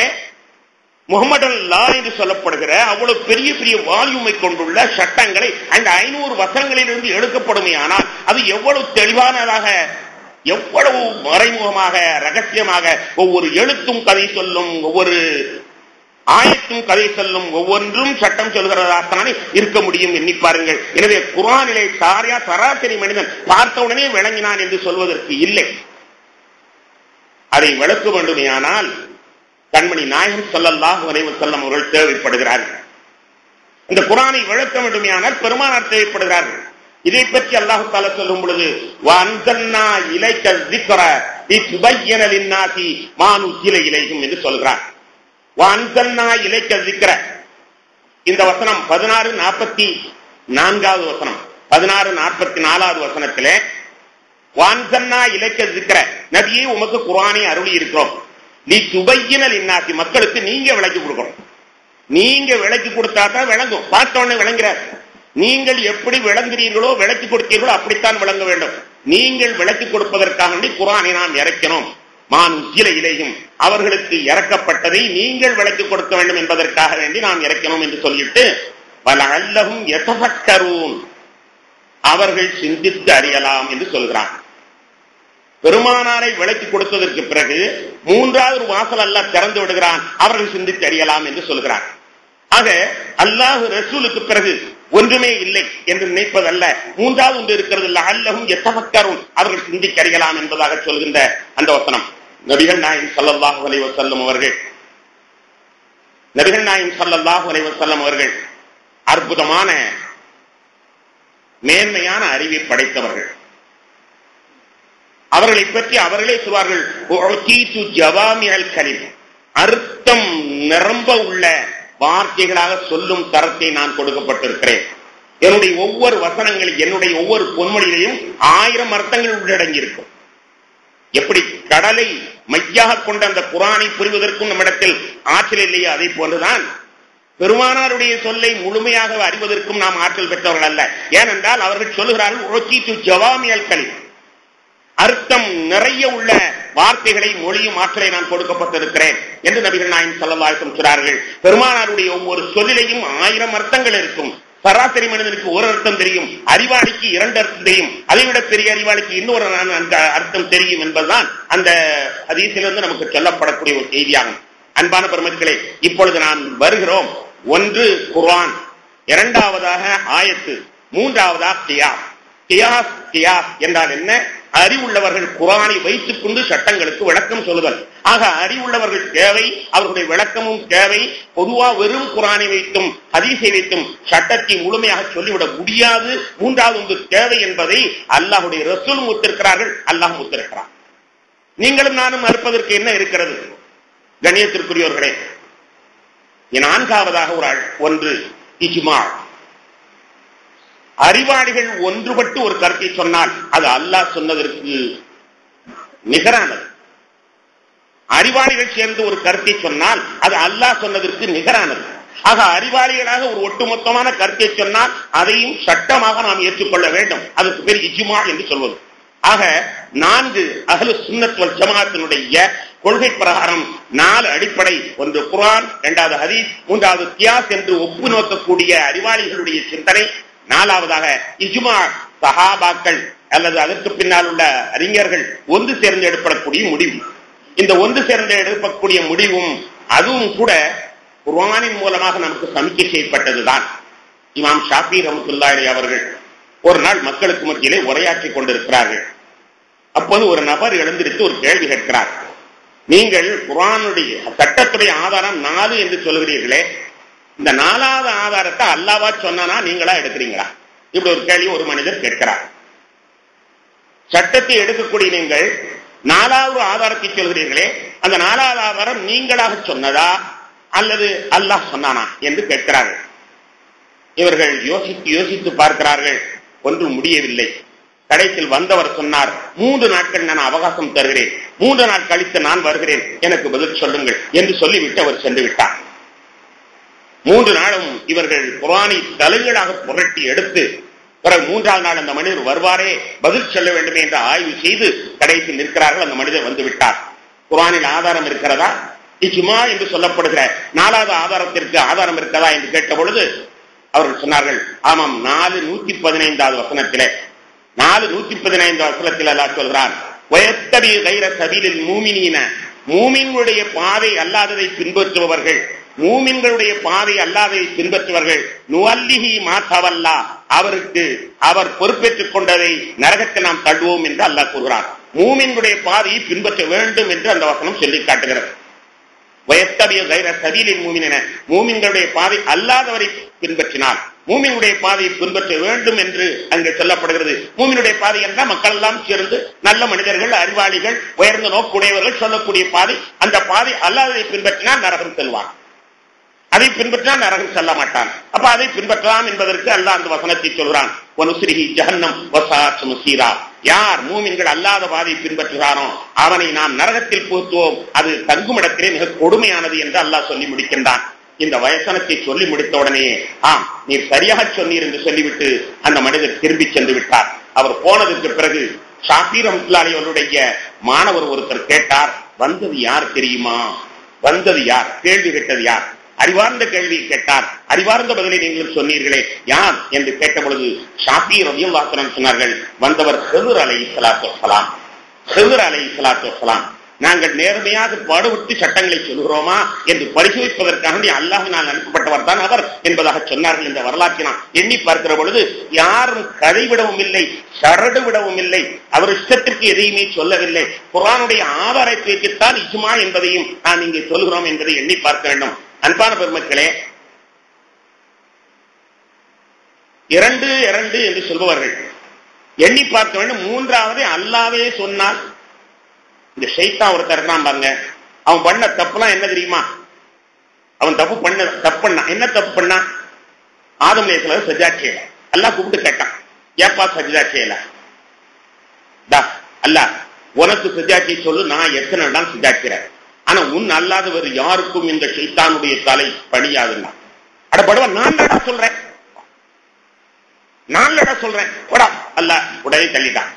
முஹம்மது அல்லாஹ் என்று சொல்லப்படுகிற அவ்வளவு பெரிய பெரிய வால்யூமை கொண்டுள்ள சட்டங்களை அந்த 500 வசனங்களிலிருந்து எடுக்கப்படுமே. ஆனால் அது எவ்வளவு தெளிவானதாக, எவ்வளவு மறைமுகமாக, ரகசியமாக ஒவ்வொரு எழுத்தும் கதை சொல்லும், ஒவ்வொரு ஆயத்தும் கதை சொல்லும், ஒவ்வொன்றும் சட்டம் சொல்கிறதாகத்தானே இருக்க முடியும். எண்ணி பாருங்கள். எனவே குர்ஆனிலே சராசரி மனிதன் பார்த்த உடனே விளங்கினான் என்று சொல்வதற்கு இல்லை. அதை விளக்க வேண்டுமேயானால் கண்மணி நாயகம் ஸல்லல்லாஹு அலைஹி வஸல்லம் அவர்கள் தேவைப்படுகிறார்கள். இந்த குர்ஆனை விளக்க வேண்டுமேயானால் பெருமானார் தேவைப்படுகிறார்கள். இதை பற்றி அல்லாஹ் தஆலா சொல்லும் பொழுது வஅன்ஸல்னா இலைக ذிக்ர லிதுபய்யின லின்னாஸி மா நுஸில இலைஹிம் என்று சொல்கிறார். வஅன்ஸல்னா இலைக ذிக்ர, இந்த வசனம் 16:44 வசனம், 16:44 வசனத்திலே வஅன்ஸல்னா இலைக ذிக்ர, நபியே உமக்கு குர்ஆனை அருளி இருக்கிறோம், லிதுபய்யின லின்னாஸி, மக்களுக்கு நீங்க விளக்கி கொடுக்கணும். நீங்க விளக்கி கொடுத்தா தான் விளங்கும். பார்த்த உடனே விளங்குறார். நீங்கள் எப்படி விளங்குறீர்களோ விளக்கி கொடுத்தீர்களோ அப்படித்தான் விளங்க வேண்டும். நீங்கள் விளக்கி கொடுப்பதற்காக குர்ஆனை நாம் இறக்கினோம். மான் உஜ்ஜில இலைஹிம், அவர்களுக்கு இறக்கப்பட்டதை நீங்கள் விளக்கி கொடுக்க வேண்டும் என்பதற்காக வேண்டி நாம் இறக்கினோம் என்று சொல்லிட்டு வலஅல்லஹும் யதஃபக்கரூன், அவர்கள் சிந்தித்து அறியலாம் என்று சொல்கிறான். பெருமானாரை விளக்கி கொடுத்ததற்கு பிறகு 3வது வாசல் அல்லாஹ் திறந்து விடுகிறான், அவர்கள் சிந்தித்து அறியலாம் என்று சொல்கிறான். ஆக அல்லாஹ் ரசூலுக்கு பிறகு ஒன்றுமே இல்லை என்று நினைப்பதல்ல, 3வது ஒன்று இருக்கிறது. லஅல்லஹும் யதஃபக்கரூன், அவர்கள் சிந்திக்க அறியலாம் என்பதாக சொல்கின்ற அந்த வசனம் நபிகள் நாயகம் ஸல்லல்லாஹு அலைஹி வஸல்லம் அவர்கள் அற்புதமான மேன்மையான அறிவை படைத்தவர்கள். அவர்களை பற்றி அவர்களே சொல்வார்கள், உஅதீது ஜவாமிஅல் கலிம், அர்த்தம் நிரம்ப உள்ள வார்த்தைகளாக சொல்லும் தரத்தை நான் கொடுக்கப்பட்டிருக்கிறேன். என்னுடைய ஒவ்வொரு வசனங்களில், என்னுடைய ஒவ்வொரு பொன்மொழியிலையும் 1000 அர்த்தங்கள் உள்ளடங்கி இருக்கும். எப்படி கடலை மையாக கொண்ட அந்த குர்ஆனை புரிவதற்கும் நம்மிடத்தில் ஆற்றல் இல்லையோ அதை போன்றுதான் பெருமானாருடைய சொல்லை முழுமையாக அறிவதற்கும் நாம் ஆற்றல் பெற்றவர்கள் அல்ல. ஏனென்றால் அவர்கள் சொல்லுகிறார்கள் உஅதீது ஜவாமிஅல் கலிம், அர்த்தம் நிறைய உள்ள வார்த்தைகளை மொழியும் ஆற்றலை நான் கொடுக்கப்பட்டிருக்கிறேன் என்று நபிகள் நாயகம் ஸல்லல்லாஹு அலைஹி வஸல்லம் சொல்றார்கள். பெருமானாருடைய ஒவ்வொரு சொல்லிலையும் 1000 அர்த்தங்கள் இருக்கும். சராசரி மனிதனுக்கு ஒரு அர்த்தம் தெரியும், அறிவாளிக்கு 2 அர்த்தம் தெரியும், அதைவிட பெரிய அறிவாளிக்கு இன்னொரு அர்த்தம் தெரியும் என்பதுதான் அந்த ஹதீஸிலிருந்து நமக்கு சொல்லப்படக்கூடிய ஒரு செய்தியாகும். அன்பான பெருமக்களே, இப்பொழுது நாம் வருகிறோம். 1 குர்ஆன், 2வதாக ஆயத்து, 3வதாக கியாஸ். கியாஸ் என்றால் என்ன? அறிவுள்ளவர்கள் குர்ஆனை வைத்துக் கொண்டு சட்டங்களுக்கு விளக்கம் சொல்லுதல். ஆக அறிவுள்ளவர்கள் தேவை, அவர்களுடைய விளக்கமும் தேவை. பொதுவா வெறும் குர்ஆனை வைத்தும் ஹதீஸை வைத்தும் சட்டத்தை முழுமையாக சொல்லிவிட முடியாது. 3வது ஒன்று தேவை என்பதை அல்லாஹ்வுடைய ரசூல் முத்திருக்கிறார்கள், அல்லாஹ் முத்திருக்கிறார். நீங்களும் நானும் மறுப்பதற்கு என்ன இருக்கிறது? கண்ணியத்திற்குரியவர்களே, 4வதாக ஒன்று இஜ்மா. அறிவாளிகள் ஒன்றுபட்டு ஒரு கருத்தை சொன்னால் அது அல்லாஹ் சொன்னதற்கு நிகரானது. அறிவாளிகள் சேர்ந்து ஒரு கருத்தை சொன்னால் அது அல்லாஹ் சொன்னதற்கு நிகரானது. ஆக அறிவாளிகளாக ஒரு ஒட்டுமொத்தமான கருத்தை சொன்னால் அதையும் சட்டமாக நாம் ஏற்றுக்கொள்ள வேண்டும். அதுக்கு பேர் இஜ்மா என்று சொல்வது. ஆக 4 அஹ்லு சுன்னத் வல் ஜமாஅத்தினுடைய கொள்கை பிரகாரம் 4 அடிப்படை. 1 குர்ஆன், 2வது ஹதீஸ், 3வது கியாஸ் என்று ஒப்பு நோக்கக்கூடிய அறிவாளிகளுடைய சிந்தனை. 4வதாக இஜ்மா, சஹாபாக்கள் அல்லது அதற்கு பின்னால் உள்ள அறிஞர்கள் ஒன்று சேர்ந்து எடுப்படக்கூடிய முடிவு. இந்த ஒன்று சேர்ந்து எடுக்கக்கூடிய முடிவும் அதுவும் கூட குர்ஆனின் மூலமாக நமக்கு சமிக்கை செய்யப்பட்டதுதான். இமாம் ஷாஃபி ரஹ்மத்துல்லாஹி அலைஹி அவர்கள் ஒரு நாள் மக்களுக்கு மத்தியிலே உரையாற்றிக் கொண்டிருக்கிறார்கள். அப்போது ஒரு நபர் எழுந்திருத்து ஒரு கேள்வி கேட்கிறார். நீங்கள் குர்ஆனுடைய சட்டத்துடைய ஆதாரம் 4 என்று சொல்கிறீர்களே, இந்த 4வது ஆதாரத்தை அல்லாஹ்வா சொன்னானா நீங்களா எடுக்கிறீங்களா? இப்படி ஒரு கேள்வி ஒரு மனிதர் கேட்கிறார். சட்டத்தை எடுக்கக்கூடிய நீங்கள் 4வது ஆதாரத்தை சொல்கிறீர்களே, அந்த 4வது ஆதாரம் நீங்களாக சொன்னதா அல்லது அல்லாஹ் சொன்னானா என்று கேட்கிறார்கள். இவர்கள் யோசித்து பார்க்கிறார்கள். ஒன்றும் முடியவில்லை. கடைசியில் வந்தவர் சொன்னார், 3 நாட்கள் நான் அவகாசம் தருகிறேன், 3 நாள் கழித்து நான் வருகிறேன், எனக்கு பதில் சொல்லுங்கள் என்று சொல்லிவிட்டு அவர் சென்று விட்டார். 3 நாளும் இவர்கள் குர்ஆனை தலைகளாக புரட்டி எடுத்து பிறகு 3வது நாள் அந்த மனிதர் வருவாரே பதில் சொல்ல வேண்டும் என்று ஆய்வு செய்து கடைசியில் நிற்கிறார்கள். அந்த மனிதர் வந்து விட்டார். குர்ஆனில் ஆதாரம் இருக்கிறதா, இஜ்மா என்று சொல்லப்படுகிற 4வது ஆதாரத்திற்கு ஆதாரம் இருக்கிறதா என்று கேட்ட பொழுது அவர்கள் சொன்னார்கள், ஆமாம், 4:115 வசனத்திலே 4:115 வசனத்தில் அல்லாஹ் சொல்கிறான், வயத்தபி கைர சபீலில் மூமினீன, மூமின்களுடைய பாதை அல்லாததை பின்பற்றுபவர்கள், மூமின்களுடைய பாதை அல்லாததை பின்பற்றுவர்கள், நுவல்லிஹி மா தவல்லா, அவருக்கு அவர் பொறுப்பேற்றுக் கொண்டதை நரகத்தில் நாம் தள்ளுவோம் என்று அல்லாஹ் கூறுகிறார். மூமின்களுடைய பாதையை பின்பற்ற வேண்டும் என்று அந்த வசனம் சொல்லி காட்டுகிறது. வயத்தபிய கைர சபீலில் மூமின, மூமின்களுடைய பாதை அல்லாதவரை பின்பற்றினால் மூமினுடைய பாதையை பின்பற்ற வேண்டும் என்று அங்கே சொல்லப்படுகிறது. மூமினுடைய பாதை என்றால் மக்கள் எல்லாம் சேர்ந்து நல்ல மனிதர்கள், அறிவாளிகள், உயர்ந்த நோக்குடையவர்கள் சொல்லக்கூடிய பாதை. அந்த பாதை அல்லாததை பின்பற்றினால் நரகம் செல்வான், அதை பின்பற்றினால் நரகம் செல்ல மாட்டான். அப்ப அதை பின்பற்றலாம் என்பதற்கு அல்லாஹ் அந்த வசனத்தை சொல்கிறான், வனுஸ்ரிஹி ஜஹன்னம் வஸாஅத் மஸீரா, யார் மூமின்கள் அல்லாத பாதையை பின்பற்றுகிறானோ அவனை நாம் நரகத்தில் போத்துவோம், அது தங்குமிடத்திலே மிக கொடுமையானது என்று அல்லாஹ் சொல்லி முடிக்கின்றான். இந்த வசனத்தை சொல்லி முடித்த உடனே ஆம் நீர் சரியாக சொன்னீர் என்று சொல்லிவிட்டு அந்த மனிதர் திரும்பி சென்று விட்டார். அவர் போனதற்கு பிறகு ஷாஃபி ரஹ்மத்துல்லாஹி அவருடைய மாணவர் ஒருத்தர் கேட்டார், வந்தது யார் தெரியுமா? வந்தது யார்? கேள்வி கேட்டது யார்? அறிவார்ந்த கேள்வி கேட்டார். அறிவார்ந்த பதிலை நீங்கள் சொன்னீர்களே, யார் என்று கேட்ட பொழுது ஷாஃபி ரலியல்லாஹு அன்ஹு சொன்னார்கள், வந்தவர் ஹித்ர் அலைஹிஸ்ஸலாத்து வஸ்ஸலாம். ஹித்ர் அலைஹிஸ்ஸலாத்து வஸ்ஸலாம். நாங்கள் நேர்மையாக பாடுபட்டு சட்டங்களை சொல்கிறோமா என்று பரிசோதிப்பதற்காக அல்லாஹ்வினால் அனுப்பப்பட்டவர் தான் அவர் என்பதாக சொன்னார்கள். இந்த வரலாற்றை நாம் எண்ணி பார்க்கிற பொழுது யாரும் கதைவிடவும் இல்லை, சரடு விடவும் இல்லை, அவர் இஷ்டத்திற்கு எதையுமே சொல்லவில்லை. குர்ஆனுடைய ஆதாரத்தை வைத்துத்தான் இஜ்மா என்பதையும் நாம் இங்கே சொல்கிறோம் என்பதை எண்ணி பார்க்க வேண்டும். அன்பான பெருமக்களே, 2 என்று சொல்பவர்கள் எண்ணி பார்க்க வேண்டும். 3வது அல்லாஹ்வே சொன்னால், இந்த ஷைத்தான் ஒருத்தர் இருக்கான் பாருங்க, அவன் பண்ண தப்புலாம் என்ன தெரியுமா? அவன் தப்பு பண்ணா என்ன தப்பு பண்ணா? ஆதம் அலைஹிஸ்ஸலாம் சஜ்ஜா செய்யல. அல்லாஹ் கூப்பிட்டு கேட்டான், ஏப்பா சஜ்ஜா செய்யல? அல்லாஹ் உனக்கு சஜ்ஜா செய்ய சொல்லு, நான் எத்தனை நாள் சஜ்ஜா செய்றேன், ஆனா உன் அல்லாதவர் யாருக்கும் இந்த ஷைத்தானுடைய தலை பணியாதுன்னா. அடப்படுவா, நான் லடா சொல்றேன், நான் லடா சொல்றேன், அல்லாஹ் உடனே தள்ளிட்டான்.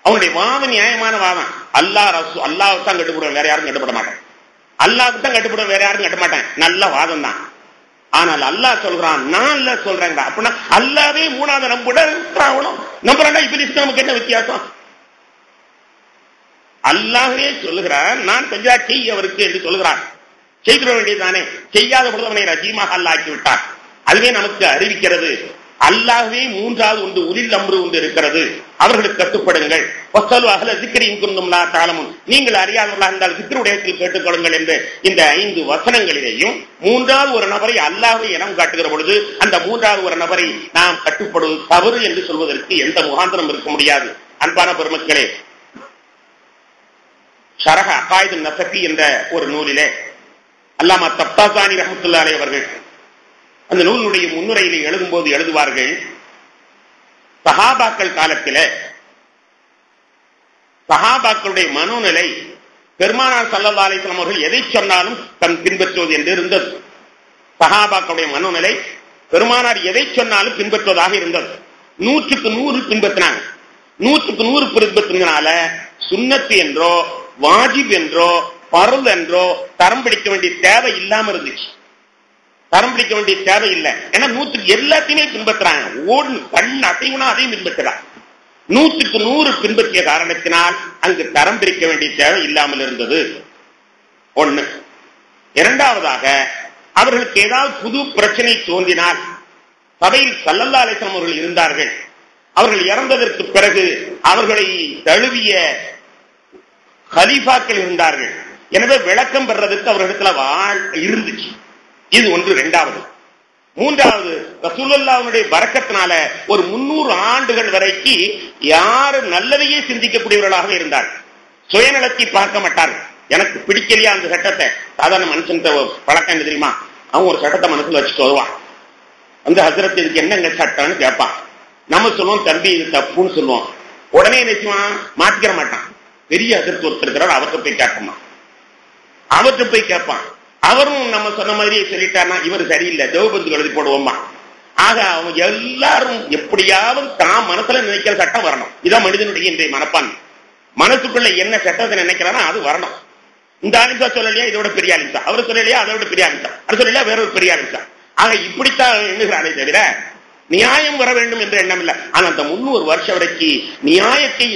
அவனுடைய வாதம் நியாயமான வாதம். அல்லாஹ்வுக்கு தான் கட்டுப்படுவேன், வேற யாரும் கட்டுப்பட மாட்டேன். அல்லாஹ்வுக்கு தான் கட்டுப்படுவேன், வேற யாரும் கட்ட மாட்டேன். நல்ல வாதம் தான். ஆனால் அல்லாஹ் சொல்றான், நான் அல்ல சொல்றேன் அப்படின்னா அல்லாவே 3வது நம்புறான். இப்லீஸ் நமக்கு என்ன வித்தியாசம்? அல்லாஹ்வே சொல்லுகிறான், நான் கொஞ்சா செய் அவருக்கு என்று சொல்லுகிறான். செய்திட வேண்டியதானே? செய்யாத பொழுது அவனை ரஜீமாக அல்லாஹ் ஆக்கி விட்டார். அதுவே நமக்கு அறிவிக்கிறது, அல்லாஹ்வே 3வது ஒன்று உலில் அம்ரு ஒன்று இருக்கிறது, அவர்களுக்கு கட்டுப்படுங்கள். நீங்கள் அறியாதவர்களாக இருந்தால் சிக்கருடையத்தில் கேட்டுக்கொள்ளுங்கள் என்று இந்த 5 வசனங்களிலேயும் 3வது ஒரு நபரை அல்லாஹ்வை இனம் காட்டுகிற பொழுது அந்த 3வது ஒரு நபரை நாம் கட்டுப்படுவது தவறு என்று சொல்வதற்கு எந்த முகாந்திரம் இருக்க முடியாது. அன்பான பெருமக்களே, ஷரஹ் அகாயிது நஸஃபி என்ற ஒரு நூலிலே அல்லாமா தப்தாசானி ரஹ்மத்துல்லாஹி அலைஹி அவர்கள் அந்த நூலுடைய முன்னுரையிலே எழுதும்போது எழுதுவார்கள், சஹாபாக்கள் காலத்திலே சஹாபாக்களுடைய மனோநிலை பெருமானார் ஸல்லல்லாஹு அலைஹி வஸல்லம் அவர்கள் எதை சொன்னாலும் தன் பின்பற்றுவது என்று இருந்தது. சஹாபாக்களுடைய மனோநிலை பெருமானார் எதை சொன்னாலும் பின்பற்றுவதாக இருந்தது. 100க்கு 100 பின்பற்றினாங்க. 100க்கு 100 பின்பற்றினால சுன்னத்து என்றோ வாஜிப் என்றோ பர்து என்றோ தரம் பிடிக்க வேண்டிய தேவை இல்லாம இருந்துச்சு. தரம் பிடிக்க வேண்டிய தேவை இல்லை. ஏன்னா 100க்கு எல்லாத்தையுமே பின்பற்றுறாங்க. கண் அசைவுனா அதையும் பின்பற்றுறாங்க. 100க்கு 100 பின்பற்றிய காரணத்தினால் அங்கு தரம் பிரிக்க வேண்டிய தேவை இல்லாமல் இருந்தது. ஒண்ணு. இரண்டாவதாக, அவர்களுக்கு ஏதாவது புது பிரச்சனை தோன்றினால் சபையில் ஸல்லல்லாஹு அலைஹி வஸல்லம் அவர்கள் இருந்தார்கள். அவர்கள் இறந்ததற்கு பிறகு அவர்களை தழுவிய கலீஃபாக்கள் இருந்தார்கள். எனவே விளக்கம் பெறறதுக்கு அவர்களிடத்துல இருந்துச்சு. இது ஒன்று. இரண்டாவது. மூன்றாவது, ரசூலுல்லாஹ்வுடைய பரக்கத்தினால ஒரு 300 ஆண்டுகள் வரைக்கும் யாரும் நல்லதையே சிந்திக்கக்கூடியவர்களாக இருந்தார்கள். சுயநலத்தை பார்க்க மாட்டார்கள். எனக்கு பிடிக்கலையா அந்த சட்டத்தை, சாதாரண மனுஷன் பழக்கம் தெரியுமா, அவன் ஒரு சட்டத்தை மனசுல வச்சுட்டு வருவான். அந்த ஹஸ்ரத் இதுக்கு என்னங்க சட்டம்னு கேட்பான். நம்ம சொல்லுவோம் தம்பி இது தப்புன்னு சொல்லுவோம். உடனே என்ன செய்வான், மாத்திக்கிற மாட்டான். பெரிய ஹஸ்ரத் ஒருத்தர் இருக்கிறார், அவர்கிட்ட போய் கேட்போமா, அவர்கிட்ட போய் கேட்பான். அவரும் நம்ம சொன்ன மாதிரியே சொல்லிட்டாருன்னா இவர் சரியில்லை, தேவபந்து எழுதி போடுவோமா. ஆக அவங்க எல்லாரும் எப்படியாவது தான் மனசுல நினைக்கிற சட்டம் வரணும். இதான் மனிதனுடைய இன்றைய மனப்பான்மை. மனசுக்குள்ள என்ன சட்டத்தை நினைக்கிறானோ அது வரணும். இந்த அலிசா சொல்லலையா இதோட பெரிய அலிசா, அவர் சொல்லலையா அதோட பெரிய அலிசா, அது சொல்லலையா வேற ஒரு பெரிய அலிசா. ஆக இப்படித்தான் எண்ணுகிறானே தவிர நியாயம் வர வேண்டும் என்ற எண்ணம் இல்லை. ஆனா அந்த 300 வருஷம் வரைக்கும் நியாயத்தை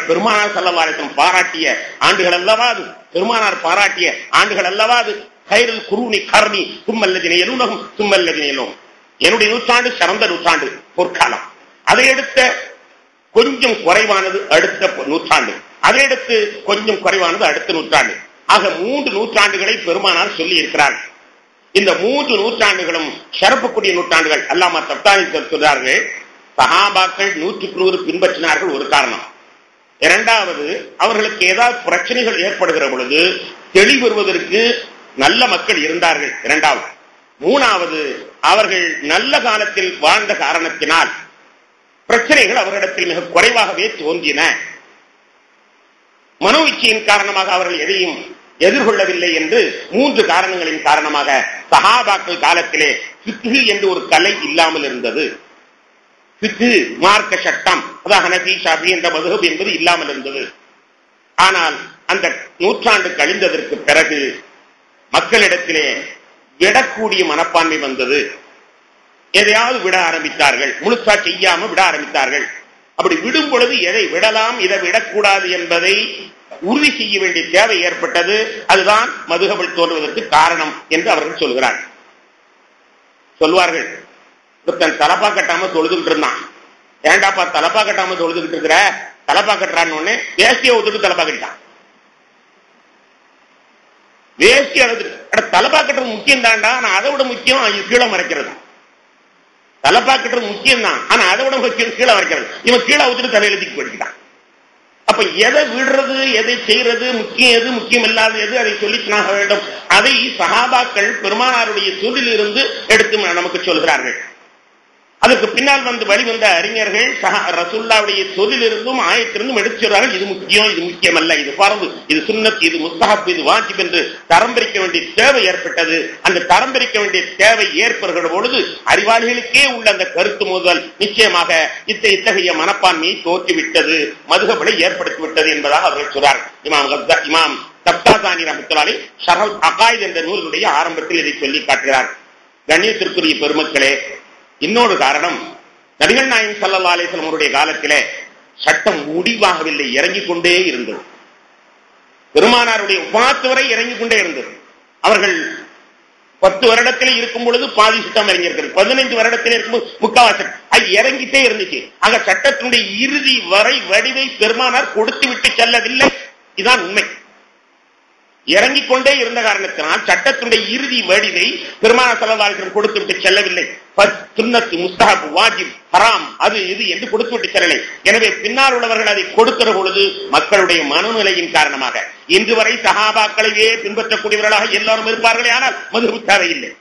பெருமானார் ஸல்லல்லாஹு அலைஹி வஸல்லம் பாராட்டிய ஆண்டுகள் அல்லவா அது, பெருமானார் பாராட்டிய ஆண்டுகள் அல்லவா அது. கைருல் குரூனி கர்னி சும்மல்லதின யலூனஹும் சும்மல்லதின யலூன். என்னுடைய நூற்றாண்டு சிறந்த நூற்றாண்டு, பொற்காலம். அதை எடுத்த கொஞ்சம் குறைவானது அடுத்த நூற்றாண்டு, அதை எடுத்து கொஞ்சம் குறைவானது அடுத்த நூற்றாண்டு. ஆக 3 நூற்றாண்டுகளை பெருமானார் சொல்லி இருக்கிறார்கள். இந்த 3 நூற்றாண்டுகளும் சிறப்புக்குரிய நூற்றாண்டுகள். அல்லாமா தப்தானி சொல்றார்கள், சஹாபாக்கள் 100க்கு 100 பின்பற்றினார்கள், ஒரு காரணம். இரண்டாவது, அவர்களுக்கு ஏதாவது பிரச்சனைகள் ஏற்படுகிற பொழுது தெளிவருவதற்கு நல்ல மக்கள் இருந்தார்கள். இரண்டாவது. மூணாவது, அவர்கள் நல்ல காலத்தில் வாழ்ந்த காரணத்தினால் பிரச்சனைகள் அவர்களிடத்தில் மிக குறைவாகவே தோன்றின. மனோ இச்சையின் காரணமாக அவர்கள் எதையும் எதிர்கொள்ளவில்லை என்று 3 காரணங்களின் காரணமாக சஹாபாக்கள் காலத்திலே ஃபிக்ஹ் என்று ஒரு கலை இல்லாமல் இருந்தது. ஃபிக்ஹ் மார்க்க சட்டம், அதாவது ஹனஃபி ஷாஃபி என்ற மதுஹப் என்பது இல்லாமல் இருந்தது. ஆனால் அந்த நூற்றாண்டு கழிந்ததற்கு பிறகு மக்களிடத்திலே விடக்கூடிய மனப்பான்மை வந்தது. எதையாவது விட ஆரம்பித்தார்கள், முழுசா செய்யாம விட ஆரம்பித்தார்கள். அப்படி விடும் பொழுது எதை விடலாம் இதை விடக்கூடாது என்பதை உறுதி செய்ய வேண்டிய தேவை ஏற்பட்டது. அதுதான் மதுஹபில் தோன்றுவதற்கு காரணம் என்று அவர்கள் சொல்கிறார்கள். சொல்வார்கள், ஒருத்தன் தலப்பா கட்டாம தொழுதுகிட்டு இருந்தான். ஏண்டாப்பா தலப்பா கட்டாம தொழுதுகிட்டு இருக்கிற, தலப்பா கட்டுறான்னு உடனே வேஷ்டியை ஒத்துட்டு தலப்பா கட்டான். வேஷ்டி அழுது தலப்பா கட்டுறது முக்கியம் தாண்டா, ஆனா அதை விட முக்கியம் கீழே மறைக்கிறது. தலப்பா கட்டுறது முக்கியம் தான், ஆனா அதை விட முக்கியம் கீழே மறைக்கிறது. இவன் கீழே ஊத்துட்டு தலையில தூக்கி போட்டுக்கிட்டான். அப்ப எதை விடுறது, எதை செய்யறது, முக்கியம் எது, முக்கியம் இல்லாத எது, அதை சொல்லித்தாக வேண்டும். அதை சஹாபாக்கள் பெருமானாருடைய சொல்லில் இருந்து எடுத்து நமக்கு சொல்கிறார்கள். அதற்கு பின்னால் வழிவந்த அறிஞர்கள் ரசூலுல்லாஹ்வுடைய சொல்லிலிருந்தும் ஆயத்திலிருந்தும் எடுத்து சொல்றார்கள், இது முக்கியம், இது முக்கியம் அல்ல, இது ஃபர்து, இது சுன்னத், இது முஸ்தஹப், இது வாஜிப் என்று தரம் பிரிக்க வேண்டிய தேவை ஏற்பட்டது. அந்த தரம் பிரிக்க வேண்டிய தேவை ஏற்படுகிற பொழுது அறிவாளிகளுக்கே உள்ள அந்த கருத்து முதல் நிச்சயமாக இத்தகைய மனப்பான்மையை தோற்றுவிட்டது, மதுஹபை ஏற்படுத்திவிட்டது என்பதாக அவர்கள் சொல்றார்கள். இமாம் தப்தாசானி ரஹ்மத்துல்லாஹி ஷரஹ் அகாயித் என்ற நூலுடைய ஆரம்பத்தில் இதை சொல்லி காட்டுகிறார். கண்ணியத்திற்குரிய பெருமக்களே, இன்னொரு காரணம், நபிகள் நாயகம் ஸல்லல்லாஹு அலைஹி வஸல்லம் அவருடைய காலத்திலே சட்டம் முடிவாகவில்லை, இறங்கிக் கொண்டே இருந்தது. பெருமானாருடைய வஃபாத் வரை இறங்கிக் கொண்டே இருந்தது. அவர்கள் 10 வருடத்திலே இருக்கும் பொழுது பாதி சட்டம் இறங்கியிருக்கிறது, 15 வருடத்திலே இருக்கும்போது முக்காவாசி அது இறங்கிட்டே இருந்துச்சு. ஆக சட்டத்தினுடைய இறுதி வரை வடிவை பெருமானார் கொடுத்து விட்டு செல்லவில்லை. இதுதான் உண்மை. இறங்கிக் கொண்டே இருந்த காரணத்தினால் சட்டத்தினுடைய இறுதி வடிவை பெருமானார் ஸல்லல்லாஹு அலைஹி வஸல்லம் கொடுத்து விட்டு செல்லவில்லை. சுன்னத், முஸ்தஹப், வாஜிப், ஹராம், அது இது என்று கொடுத்து விட்டு செல்லலை. எனவே பின்னால் உள்ளவர்கள் அதை கொடுக்கிற பொழுது மக்களுடைய மனநிலையின் காரணமாக இன்று வரை சஹாபாக்களையே பின்பற்றக்கூடியவர்களாக எல்லாரும் இருப்பார்களே, ஆனால் மதுஹப் தேவையில்லை.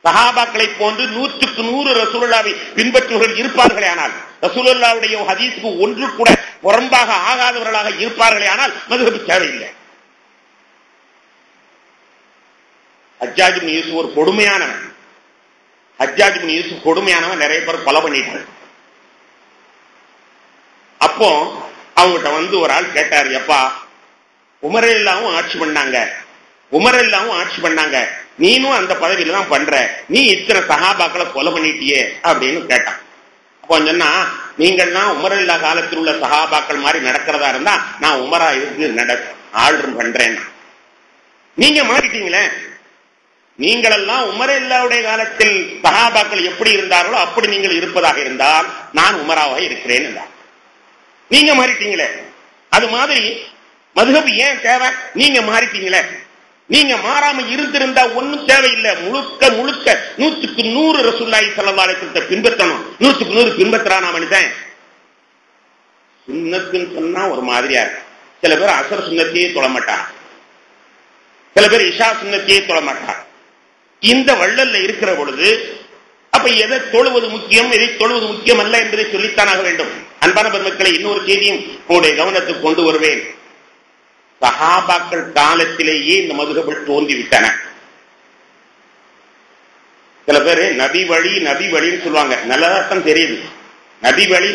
சஹாபாக்களை போன்று 100க்கு 100 ரசூலுல்லாஹ்வை பின்பற்றுவர்கள் இருப்பார்களே, ஆனால் ரசூலுல்லாஹ்வுடைய ஹதீஸுக்கு ஒன்று கூட புறம்பாக ஆகாதவர்களாக இருப்பார்களே, ஆனால் மதுஹப் தேவையில்லை. ஹஜ்ஜாஜ் இப்னு யூசுப் ஒரு கொடுமையானவன். ஹஜ்ஜாஜ் இப்னு யூசுப் கொடுமையானவன், நிறைய பேர் கொலை பண்ணிட்டாங்க. அப்போ அவங்ககிட்ட ஒரு ஆள் கேட்டாரு, எப்பா உமரெல்லாவும் ஆட்சி பண்ணாங்க, நீனும் அந்த பதவியில தான் பண்ற, நீ இத்தனை சஹாபாக்களை கொலை பண்ணிட்டியே அப்படின்னு கேட்டான். அப்போ சொன்னா, நீங்கள்லாம் உமர் இல்லா காலத்தில் உள்ள சஹாபாக்கள் மாதிரி நடக்கிறதா இருந்தா நான் உமரா இருந்து ஆள்றும் பண்றேன். நீங்க மாறிட்டீங்களே. நீங்களெல்லாம் உமர் இல்லாவுடைய காலத்தில் சஹாபாக்கள் எப்படி இருந்தார்களோ அப்படி நீங்கள் இருப்பதாக இருந்தால் நான் உமராவாக இருக்கிறேன் என்றார். நீங்க மாறிட்டீங்களே. அது மாதிரி மதுஹப் ஏன் தேவை? நீங்க மாறிட்டீங்களே. நீங்க மாறாம இருந்திருந்தா ஒன்னும் தேவையில்லை. முழுக்க முழுக்க 100க்கு 100 ரசூலுல்லாஹி ஸல்லல்லாஹு அலைஹி வஸல்லம் பின்பற்றணும். 100க்கு 100 பின்பற்றான மனிதன் சுன்னத்துன்னு சொன்னா ஒரு மாதிரியா இருக்கு. சில பேர் அசர் சுன்னத்தையே தொழ மாட்டார், சில பேர் இஷா சுன்னத்தையே தொழ மாட்டார். இந்த வள்ளல்ல இருக்கிற பொழுது அப்ப எதை தொழுவது முக்கியம், எதை தொழுவது முக்கியம் அல்ல என்பதை சொல்லித்தானாக வேண்டும். அன்பான பெருமக்களை, இன்னொரு செய்தியும் உங்களுடைய கவனத்துக்கு கொண்டு வருவேன். சஹாபாக்கள் காலத்திலேயே இந்த மதுஹபுகள் தோன்றிவிட்டன. சில பேர் நபி வழி நபி வழின்னு சொல்லுவாங்க. நல்லதாத்தான் தெரியுது. நபி வழி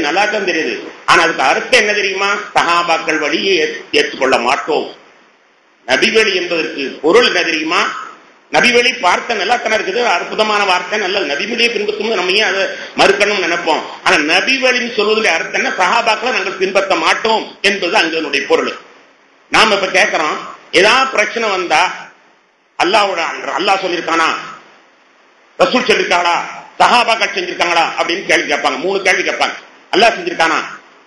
நல்லா தான் தெரியுது. ஆனா அதுக்கு அர்த்தம் என்ன தெரியுமா? சஹாபாக்கள் வழியை ஏற்றுக்கொள்ள மாட்டோம். நபி வழி என்பதற்கு பொருள் என்ன தெரியுமா? நபி வழி பார்த்த நல்லா தானே இருக்குது, அற்புதமான வார்த்தை, நல்லது. நபி வழியை பின்பற்றும் நம்ம ஏன் அதை மறுக்கணும்னு நினைப்போம். ஆனா நபி வழின்னு சொல்வதில் அர்த்தம் என்ன? சஹாபாக்களை நாங்கள் பின்பற்ற மாட்டோம் என்பது அங்கனுடைய பொருள். நாம இப்ப கேட்கிறோம், ஏதாவது பிரச்சனை வந்தா அல்லாஹ் சொல்லியிருக்கானா, ரசூல் சொல்லிருக்காங்களா, சஹாபாக்கள் செஞ்சிருக்காங்களா அப்படின்னு கேள்வி கேட்பாங்க. 3 கேள்வி கேட்பாங்க. அல்லாஹ் செஞ்சிருக்கானா,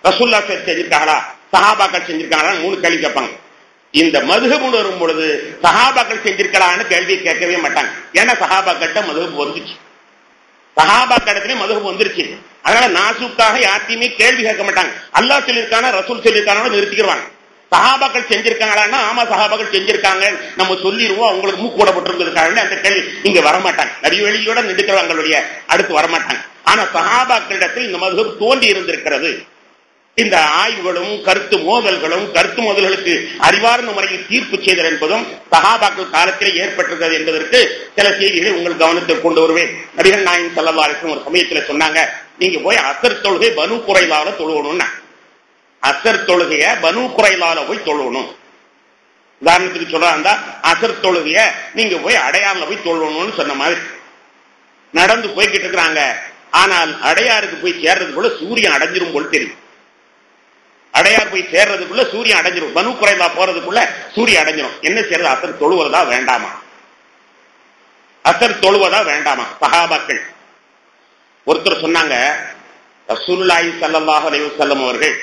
ரசூல்லா செஞ்சிருக்காங்களா, சஹாபாக்கள் செஞ்சிருக்காங்களா 3 கேள்வி கேட்பாங்க. இந்த மதுஹப் வரும் பொழுது சஹாபாக்கள் செஞ்சிருக்கலான்னு கேள்வி கேட்கவே மாட்டாங்க. ஏன்னா சஹாபாக்கிட்ட மதுஹப் வந்துருச்சு, சஹாபாக்கிடத்திலே மதுஹப் வந்துருச்சு. அதனால நாசுக்காக யார்த்தையுமே கேள்வி கேட்க மாட்டாங்க. அல்லாஹ் சொல்லியிருக்கானா, ரசூல் சொல்லியிருக்கானு நிறுத்திக்கிறாங்க. சஹாபாக்கள் செஞ்சிருக்காங்களா, ஆமா சஹாபாக்கள் செஞ்சிருக்காங்க நம்ம சொல்லிடுவோம், அவங்களுக்கு மூக்கூடப்பட்டிருந்திருக்காங்க. அந்த கேள்வி இங்க வரமாட்டாங்க. நபி வழியோட நின்றுக்கிறவங்களுடைய அடுத்து வரமாட்டாங்க. ஆனா சஹாபாக்களிடத்தில் இந்த மதுஹப் தோன்றி இருந்திருக்கிறது. இந்த ஆய்வுகளும் கருத்து மோதல்களுக்கு அறிவார்ந்த முறையில் தீர்ப்பு செய்தல் என்பதும் சஹாபாக்கள் காலத்திலே ஏற்பட்டிருக்கிறது என்பதற்கு சில செய்திகளை உங்கள் கவனத்தில் கொண்டு வருவேன். நபிகள் நாயகம் ஸல்லல்லாஹு அலைஹி வஸல்லம் ஒரு சமயத்தில் சொன்னாங்க, நீங்க போய் அசர் தொழுகை பனு குறைலால தொழுவணும்னா, அசர் தொழுகைய பனு குறைலால போய் தொழுவணும். உதாரணத்துக்கு சொல்றாங்க, அசர் தொழுகைய நீங்க போய் அடையாறுல போய் தொழுவணும்னு சொன்ன மாதிரி நடந்து போய்கிட்டு இருக்கிறாங்க. ஆனால் அடையாருக்கு போய் சேர்றதுக்குள்ள சூரியன் அடைஞ்சிரும் போல் தெரியும். அடையார் போய் சேர்றதுக்குள்ள சூரியன் அடைஞ்சிரும், பனு குறைலா போறதுக்குள்ள சூரியன் அடைஞ்சிரும். என்ன செய்யறது? அசர் தொழுவதா வேண்டாமா? அசர் தொழுவதா வேண்டாமா? சஹாபாக்கள் ஒருத்தர் சொன்னாங்க, ரசூலுல்லாஹி ஸல்லல்லாஹு அலைஹி வஸல்லம் அவர்கள்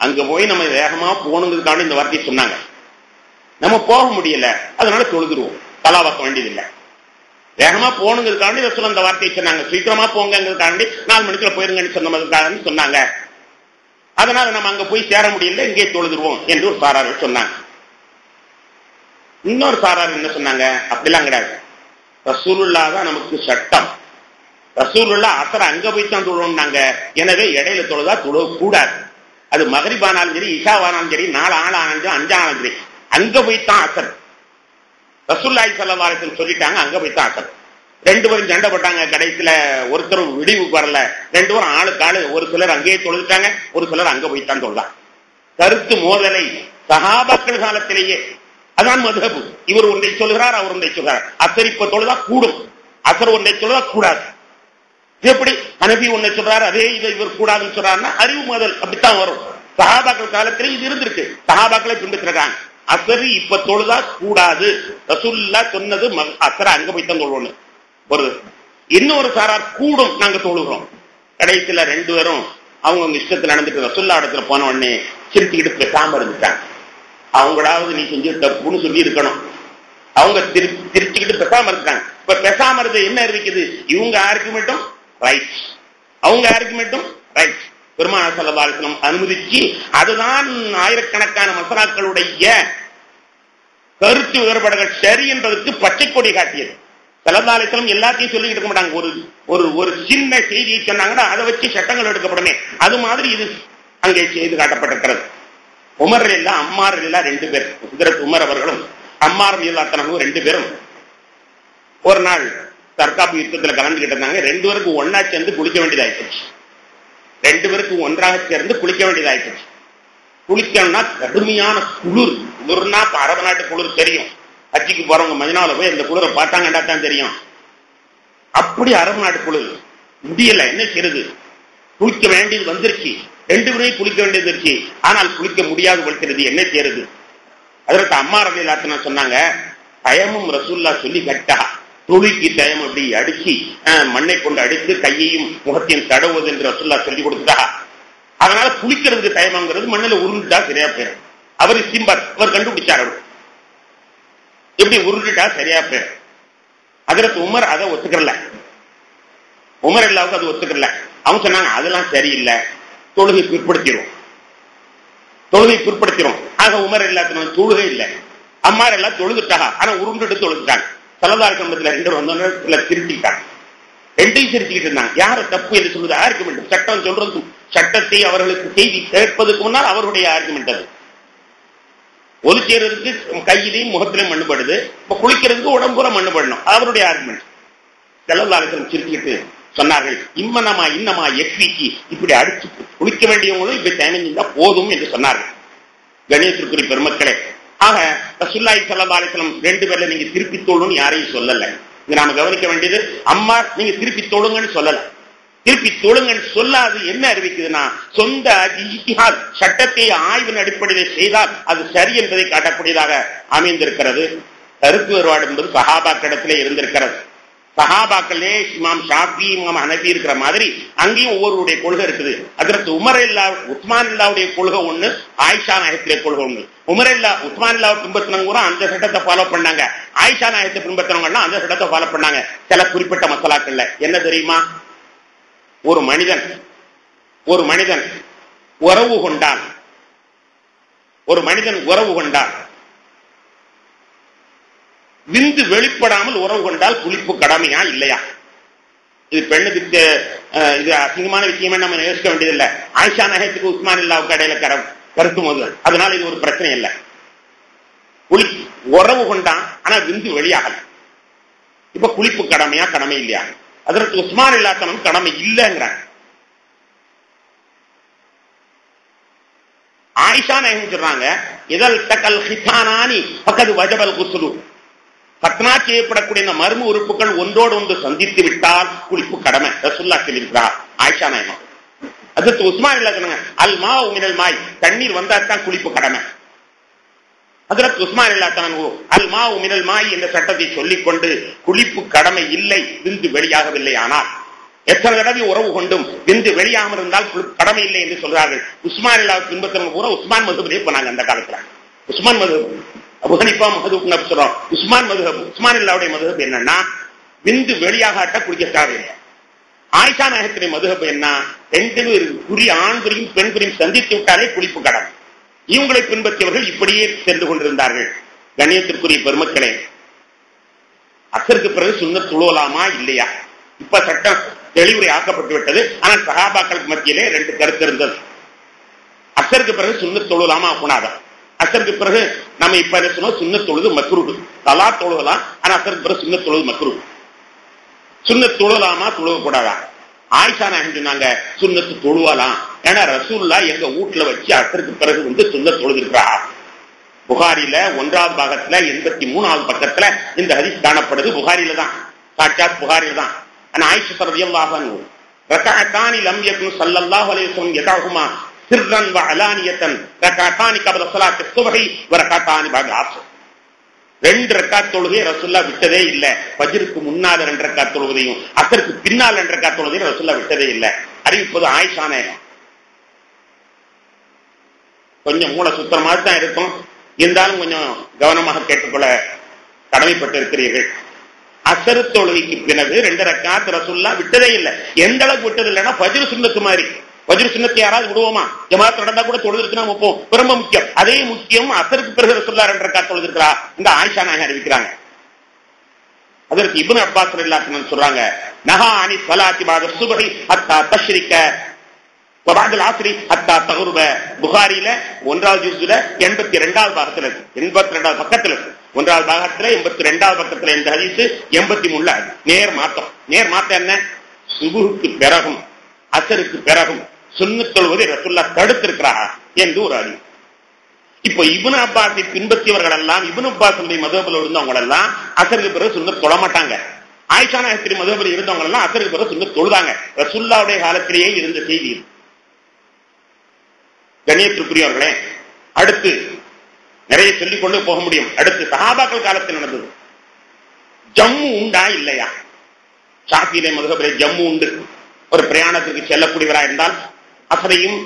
அங்க போய் நம்ம வேகமா போகணுங்கிறதுக்காக இந்த வார்த்தையை சொன்னாங்க. நம்ம போக முடியல, அதனால தொழுதுருவோம், தலாவாக்க வேண்டியதில்லை. வேகமா போகணுங்கிறதுக்காண்டி ரசூல் அந்த வார்த்தையை சொன்னாங்க. சீக்கிரமா போங்கிறதுக்காண்டி 4 மணிக்குள்ள போயிருங்கன்னு சொன்னாங்க. அதனால நம்ம அங்க போய் சேர முடியல, இங்கே தொழுதுருவோம் என்று ஒரு சாரார் சொன்னாங்க. இன்னொரு சாரார் என்ன சொன்னாங்க, அப்படிலாம் கிடையாது, ரசூலுல்லாஹ் தான் நமக்கு சட்டம், ரசூலுல்லாஹ் அசர் அங்க போய் தான் தொழுவோம்னாங்க. எனவே இடையில தொழுதா தொழுவ கூடாது. அது மகரிபானாலும் சரி, இஷாவானாலும் சரி, 4 ஆனாலும் சரி, 5 ஆனாலும் சரி, அங்க போய்தான் அசர். ரசூலுல்லாஹி ஸல்லல்லாஹு அலைஹி வஸல்லம் சொல்லிட்டாங்க, அங்க போய்தான் அசர். 2 பேரும் சண்டை போட்டாங்க. கடைசியில ஒருத்தர் விடிவுக்கு வரல. 2 பேரும் ஆளுக்கு ஆளு, ஒரு சிலர் அங்கேயே தொழுதுட்டாங்க, ஒரு சிலர் அங்க போய்தான் தொழுதாங்க. கருத்து மோதலை சஹாபாக்கள் காலத்திலேயே. அதான் மதுஹப். இவர் ஒன்றை சொல்கிறார், அவர் ஒன்றை சொல்கிறார். அசர் இப்ப தொழுதா கூடும், அசர் ஒன்றை தொழுதா கூடாது. எப்படி ஹனபி ஒன்றை சொல்றாரு, அதே இதை இவர் கூடாதுன்னு சொல்றாருன்னா அறிவு மோதல் அப்படித்தான் வரும். சஹாபாக்கள் காலத்திலே இது இருந்திருக்கு, சஹாபாக்களை பின்பற்றுறாங்க. அசர் இப்ப தொழுதா கூடாது, ரசூலுல்லாஹ் சொன்னது அசர அங்க போய்தான் தொழுவோம். ஒரு இன்னொரு சாரார் கூடும், நாங்க தொழுகிறோம். கடைசியில 2 பேரும் அவங்க இஷ்டத்தில் நடந்துட்டு ரசூலுல்லாஹ் இடத்துல போன உடனே சிரிச்சுக்கிட்டு பேசாம இருந்துட்டாங்க. அவங்களாவது நீ செஞ்சு தப்புன்னு சொல்லி இருக்கணும், அவங்க திருச்சிக்கிட்டு பேசாம இருக்காங்க. இப்ப பேசாம இருந்தது என்ன இருக்குது? இவங்க ஆர்குமெண்ட்டும் ரைட், அவங்க ஆர்குமெண்ட்டும் ரைட். பெருமானார் ஸல்லல்லாஹு அலைஹி வஸல்லம் அனுமதிச்சு அதுதான் ஆயிரக்கணக்கான மசாலாக்களுடைய கருத்து வேறுபாடுகள் சரி என்பதற்கு பச்சை கொடி காட்டியது. ஸல்லல்லாஹு அலைஹி வஸல்லம் எல்லாத்தையும் சொல்லிக்கிட்டு இருக்க மாட்டாங்க. ஒரு சின்ன செய்தியை சொன்னாங்கன்னா அதை வச்சு சட்டங்கள் எடுக்கப்படுமே, அது மாதிரி இது அங்கே செய்து காட்டப்பட்டிருக்கிறது. உமர் ரலியல்லாஹு அம்மார் ரலியல்லாஹு 2 பேர், ஹஜ்ரத் உமர் அவர்களும் அம்மார் ரலியல்லாஹு அன்ஹு 2 பேரும் ஒரு நாள் தற்காப்பு யுத்தத்தில் கலந்துகிட்டு இருந்தாங்க. 2 பேருக்கும் ஒன்னா சேர்ந்து குளிக்க வேண்டியதாயிடுச்சு. 2 பேருக்கும் ஒன்றாக சேர்ந்து குளிக்க வேண்டியதாயிடுச்சு. குளிக்கணும்னா கடுமையான குளிர்னா அரபு நாட்டு குளிர் தெரியும். ஹஜ்ஜிக்கு போறவங்க மதீனாவுல போய் இந்த குளிரை பார்த்தாங்கடா தான் தெரியும். அப்படி அரபு நாட்டு குளிர் முடியல, என்ன செய்யுது? குளிக்க வேண்டியது வந்துருச்சு, 2 முறையும் குளிக்க வேண்டியது இருந்துச்சு. ஆனால் குளிக்க முடியாது வளர்க்கிறது, என்ன செய்யறது? அதற்கு அம்மா ரலியல்லாஹு சொன்னாங்க, தயமும் ரசூல்லா சொல்லி கட்டா, தொழுக்கு தயம் அப்படி அடிச்சு மண்ணை கொண்டு அடித்து கையையும் முகத்தையும் தடவுவது என்று ரசூல்லா சொல்லி கொடுத்துட்டா. அதனால குளிக்கிறதுக்கு தயமாங்கிறது மண்ணில் உருண்டுட்டா சரியா போயிடும். அவர் சிம்பர், அவர் கண்டுபிடிச்சார். அவர் எப்படி உருண்டுட்டா சரியா போயிடும். அதற்கு உமர் அதை ஒத்துக்கல, உமர் எல்லாவுக்கும் அது ஒத்துக்கல. அவங்க சொன்னாங்க அதெல்லாம் சரியில்லை, தொழுகை பிற்படுத்திடும், தொழுகை பிற்படுத்திடும். ஆக உமர் எல்லாத்துக்கும் தொழுகை இல்லை, அம்மார் எல்லாம் தொழுதுட்டாங்க. ஆனா உருண்டுட்டு தொழுதுட்டாங்க. சல்லல்லாஹு அலைஹி வஸல்லம் 2 வந்தோன்னு திருத்திட்டாங்க. 2ஐயும் திருத்திக்கிட்டு இருந்தாங்க. யாரு தப்பு என்று சொல்வது ஆர்குமெண்ட். சட்டம் சொல்றது, சட்டத்தை அவர்களுக்கு செய்தி கேட்பதற்கு முன்னால் அவருடைய ஆர்குமெண்ட். அது ஒலி செய்யறதுக்கு கையிலையும் முகத்திலையும் மண்ணுபடுது, இப்ப குளிக்கிறதுக்கு உடம்புற மண்ணுபடணும், அவருடைய ஆர்குமெண்ட். சல்லல்லாஹு அலைஹி வஸல்லம் திருத்திக்கிட்டு சொன்னார்கள், இம்மனமா இன்னமா எஃபிக்கு, இப்படி அடிச்சு குளிக்க வேண்டியவங்களும் இப்படி தேவையா போதும் என்று சொன்னார்கள். கணேசருக்குரிய பெருமக்களே, ஆக ரசூலுல்லாஹி ஸல்லல்லாஹு அலைஹி வஸல்லம் 2 பேர்ல நீங்க திருப்பி தோளுன்னு யாரையும் சொல்லல. இங்க நாம கவனிக்க வேண்டியது, அம்மா நீங்க திருப்பி தொழுங்கன்னு சொல்லல. திருப்பி தொழுங்கன்னு சொல்லாது என்ன அறிவிக்குதுன்னா, சொந்த இஜ்திஹாத் சட்டத்தை ஆய்வின் அடிப்படையில் செய்தால் அது சரி என்பதை காட்டக்கூடியதாக அமைந்திருக்கிறது. கருத்து வேறுபாடு என்பது சஹாபாக்களிடத்திலே இருந்திருக்கிறது. சஹாபாக்களே இமாம் ஷாஃபி, இமாம் ஹனபி இருக்கிற மாதிரி அங்கேயும் ஒவ்வொருடைய கொள்கை இருக்குது. அதற்கு உமர் இல்லா உஸ்மான் இல்லாவுடைய கொள்கை ஒண்ணு, ஆயிஷா நாயகத்திலே கொள்கை ஒண்ணு. உமர் இல்லா உஸ்மான் இல்லாவை பின்பற்றினவங்க கூட அந்த சட்டத்தை ஃபாலோ பண்ணாங்க, ஆயிஷா நாயகத்தை பின்பற்றினவங்க அந்த சட்டத்தை ஃபாலோ பண்ணாங்க. சில குறிப்பிட்ட மசாலாக்கள்ல என்ன தெரியுமா, ஒரு மனிதன் உறவு கொண்டான், ஒரு மனிதன் உறவு கொண்டான், விந்து வெளிப்படாமல் உறவு கொண்டால் குளிப்பு கடமையா இல்லையா? இது பெண்ணுக்கு இது அசிங்கமான விஷயமே நம்ம யோசிக்க வேண்டியதில்லை. ஆயிஷா நாயகத்துக்கு உஸ்மான் இல்லாவுக்கு இடையில கருத்து மோதல், அதனால இது ஒரு பிரச்சனை இல்லை. உறவு கொண்டான் ஆனா விந்து வெளியாகல, இப்ப குளிப்பு கடமையா கடமை இல்லையா? அதற்கு உஸ்மான் இல்லாத்தனும் கடமை இல்லைங்கிறாங்க. ஆயிஷா நாயகம் சொல்றாங்க, இதழ் தக்கல் ஹிதானானி பக்கது வஜபல் குஸ்லு, கத்னா செய்யப்படக்கூடிய இந்த மர்ம உறுப்புகள் ஒன்றோடு ஒன்று சந்தித்து விட்டால் குளிப்பு கடமை ரசூலுல்லாஹ் சொல்லியிருக்கிறார். ஆயிஷா நாயகம். அதற்கு உஸ்மான் இல்லாதவங்க அல் மா மினல் மாய், தண்ணீர் வந்தாத்தான் குளிப்பு கடமை. அதற்கு உஸ்மான் இல்லாதவங்க அல் மா மினல் மாய் என்ற சட்டத்தை சொல்லிக் கொண்டு குளிப்பு கடமை இல்லை விந்து வெளியாகவில்லை. ஆனால் எத்தனை தடவை உறவு கொண்டும் விந்து வெளியாகாமல் இருந்தால் கடமை இல்லை என்று சொல்றார்கள். உஸ்மான் இல்லாத பின்பற்றவங்க பூரா உஸ்மான் மதுபடியே போனாங்க அந்த காலத்துல. உஸ்மான் மதுஹப், அபூ ஹனீஃபா மதுஹப் சொல்றோம். உஸ்மான் மதுஹப், உஸ்மான் இல்லாவுடைய மதுஹப் என்னன்னா விந்து வெளியாகாட்ட குளிக்க தேவையில்லை. ஆயிஷா நாயகத்துடைய மதுஹப் என்ன, 2 குறி ஆண் குறியும் பெண் குறியும் சந்தித்து விட்டாலே குளிப்பு கடமை. இவங்களை பின்பற்றியவர்கள் இப்படியே சென்று கொண்டிருந்தார்கள். கண்ணியத்திற்குரிய பெருமக்களே, அசருக்கு பிறகு சுன்னத் தொழுவலாமா இல்லையா? இப்ப சட்டம் தெளிவுரை ஆக்கப்பட்டு விட்டது. ஆனால் சஹாபாக்களுக்கு மத்தியிலே 2 கருத்து இருந்தது. அசருக்கு பிறகு சுன்னத் தொழுவலாமா கூடாதா? அசருக்கு பிறகு நம்ம இப்ப என்ன சொன்னோம், சுன்னத் தொழுது மக்ரூஹ், தலா தொழுகலாம். ஆனா அசருக்கு பிறகு சுன்னத் தொழுது மக்ரூஹ். சுன்னத் தொழுவலாமா தொழுக கூடாதா? ஆயிஷா நாயகம் சொன்னாங்க சுன்னத்து தொழுவலாம். ஏன்னா ரசூலுல்லாஹ் எங்க வீட்டுல வச்சு அசருக்கு பிறகு சுன்னத் தொழுதிருக்கிறார். புகாரில 1வது பாகத்துல 83வது பக்கத்துல இந்த ஹதீஸ் காணப்படுது. புகாரில தான், சாட்சாத் புகாரில தான். ஆனா ஆயிஷா ரலியல்லாஹு அன்ஹா ரகஅத்தானி லம் யகுன் ஸல்லல்லாஹு அலைஹி வஸல்லம் யதஹுமா சிர்ரன் வ அலானியத்தன் ரகஅத்தானி கப்ல ஸலாத்தி ஸுப்ஹி வ ரகஅத்தானி பஅத அஸ்ர். 2 ரக்காத் தொழுகை ரசூலுல்லாஹ் விட்டதே இல்ல. ஃபஜ்ருக்கு முன்னால 2 ரக்காத் தொழுவதையும் அஸ்ருக்கு பின்னால் 2 ரக்காத் தொழுவதையும் ரசூலுல்லாஹ் விட்டதே இல்ல. அறிவிப்பது ஆயிஷா நாயகம். கொஞ்சம் மூல சுத்தமா தான் இருக்கும், இருந்தாலும் கொஞ்சம் கவனமாக கேட்டுக்கொள்ள கடமைப்பட்டு இருக்கிறீர்கள். அசரு தொழுகைக்கு பிறகு 2 ரக்காத் ரசூலுல்லாஹ் விட்டதே இல்லை. எந்த அளவுக்கு விட்டது இல்லைன்னா ஃபஜ்ர் சுன்னத்து மாதிரி. ஃபஜ்ர் சுன்னத்து யாராவது விடுவோமா? ஜமாத் நடந்தா கூட தொழுதுருக்குன்னா வைப்போம், ரொம்ப முக்கியம். அதே முக்கியம் அசருக்கு பிறகு ரசூலுல்லாஹ் 2 ரக்காத் தொழுதிருக்கிறா. இந்த ஆயிஷா நாயகம் அறிவிக்கிறாங்க. அதற்கு இப்னு அப்பாஸ் ரலியல்லாஹு அன்ஹு சொல்றாங்க, நஹா அனி ஸலாத்தி பஅத ஸுப்ஹி ஹத்தா தஷ்ரிக வ பஅத அஸ்ரி ஹத்தா தகுர்ப. புகாரில 1வது ஜுஸ்ல 82வது பாகத்துல இருக்கு, 82வது பக்கத்துல இருக்கு. 1வது பாகத்துல 82வது பக்கத்துல இந்த ஹதீஸ் 83ல நேர் மாத்தம். நேர் மாத்தம் என்ன? சுபுஹுக்கு பிறகும் அசருக்கு பிறகும் சுன்னத் தொழுவதை ரசூலுல்லாஹ் தடுத்திருக்கிறார் என்று ஒரு அறிவு. இப்போ இப்னு அப்பாஸை பின்பற்றியவர்கள் எல்லாம், இப்னு அப்பாஸுடைய மதுஹபில் இருந்தவங்க எல்லாம் அசருக்கு பிறகு சுன்னத் தொழ மாட்டாங்க. ஆயிஷா நாயகத்தின் மதுஹபில் இருந்தவங்க எல்லாம் அசருக்கு பிறகு சுன்னத் தொழுதாங்க. ரசூலுல்லாஹ்வுடைய காலத்திலேயே இருந்த செய்தி. கண்ணியத்திற்குரியவர்களே, அடுத்து நிறைய சொல்லிக் கொண்டு போக முடியும். அடுத்து சஹாபாக்கள் காலத்தில் நடந்தது. ஜம்மு உண்டா இல்லையா? ஷாஃபிஈ மதுஹபிலே ஜம்மு உண்டு. ஒரு பிரயாணத்திற்கு செல்லக்கூடியவராக இருந்தால் அசரையும்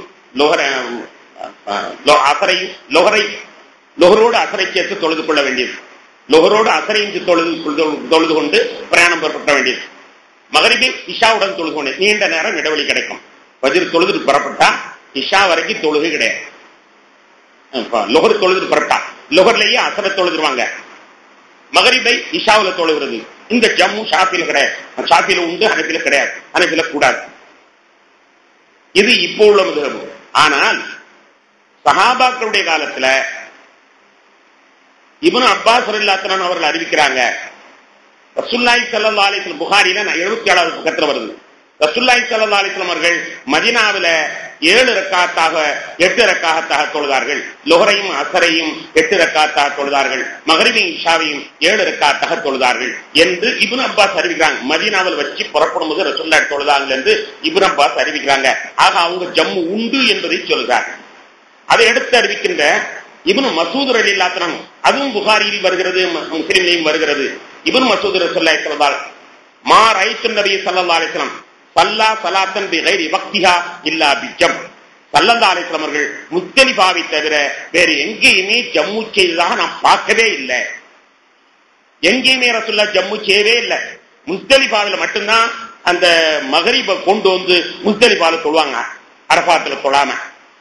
லொஹரோடு அசரை சேர்த்து தொழுது கொள்ள வேண்டியது. லொஹரோடு அசரையும் தொழுது கொண்டு பிரயாணம் புறப்பட வேண்டியது. மகரிபை இஷாவுடன் தொழுது கொண்டு நீண்ட நேரம் இடைவெளி கிடைக்கும். வஜ்ர் தொழுது புறப்பட்டா இஷா வரைக்கும் தொழுகை கிடையாது. லொஹர் தொழுது புறப்பட்டா லொஹர்லயே அசரை தொழுதுருவாங்க. மகரிபை இஷாவுல தொழுகிறது. இந்த ஜம்மு ஷாஃபில கிடையாது. ஷாஃபில உண்டு, ஹனஃபில கிடையாது. ஹனஃபில கூடாது. இது இப்போ உள்ள மதுஹப். ஆனால் சஹாபாக்களுடைய காலத்துல இப்னு அப்பாஸ் ரலியல்லாஹு அன்ஹு அவர்கள் அறிவிக்கிறாங்க, ரசூலுல்லாஹி ஸல்லல்லாஹு அலைஹி வஸல்லம், புகாரில 77வது பக்கத்துல வருது, ரசூலுல்லாஹி ஸல்லல்லாஹு அலைஹி வஸல்லம் அவர்கள் மதீனாவில 7 ரக்காத்தாக 8 ரக்காத்தாக தொழுதார்கள். லொஹரையும் அசரையும் 8 ரக்காத்தாக தொழுதார்கள். மகரிபையும் இஷாவையும் 7 ரக்காத்தாக தொழுதார்கள் என்று இப்னு அப்பாஸ் அறிவிக்கிறாங்க. மதீனாவில் வச்சு புறப்படும் போது ரசூலுல்லாஹி தொழுதாங்க என்று இப்னு அப்பாஸ் அறிவிக்கிறாங்க. ஆக அவங்க ஜம்மு உண்டு என்பதை சொல்கிறார்கள். அதை எடுத்து அறிவிக்கின்ற இப்னு மசூத் ரலியல்லாஹு அன்ஹு, அதுவும் புகாரியில் வருகிறது, முஸ்லிமிலும் வருகிறது. இப்னு மசூத் ரசூலுல்லாஹி ஸல்லல்லாஹு அலைஹி வஸல்லம் மா ரஅய்து நபி ஸல்லல்லாஹு அலைஹி வஸல்லம் சல்லா ஸலாத்தன் பிகைரி வக்திஹா இல்லா பிஜம். ஸல்லல்லாஹு அலைஹி வஸல்லம் அவர்கள் முஸ்தலிஃபாவை தவிர வேறு எங்கேயுமே ஜம்மு செய்ததாக நான் பார்க்கவே இல்லை. எங்கேயுமே ரசூலுல்லாஹ் ஜம்மு செய்யவே இல்லை. முஸ்தலிஃபாவில் மட்டும்தான் அந்த மகரிபை கொண்டு வந்து முஸ்தலிஃபாவில் தொழுவாங்க, அரஃபாத்துல தொழாம.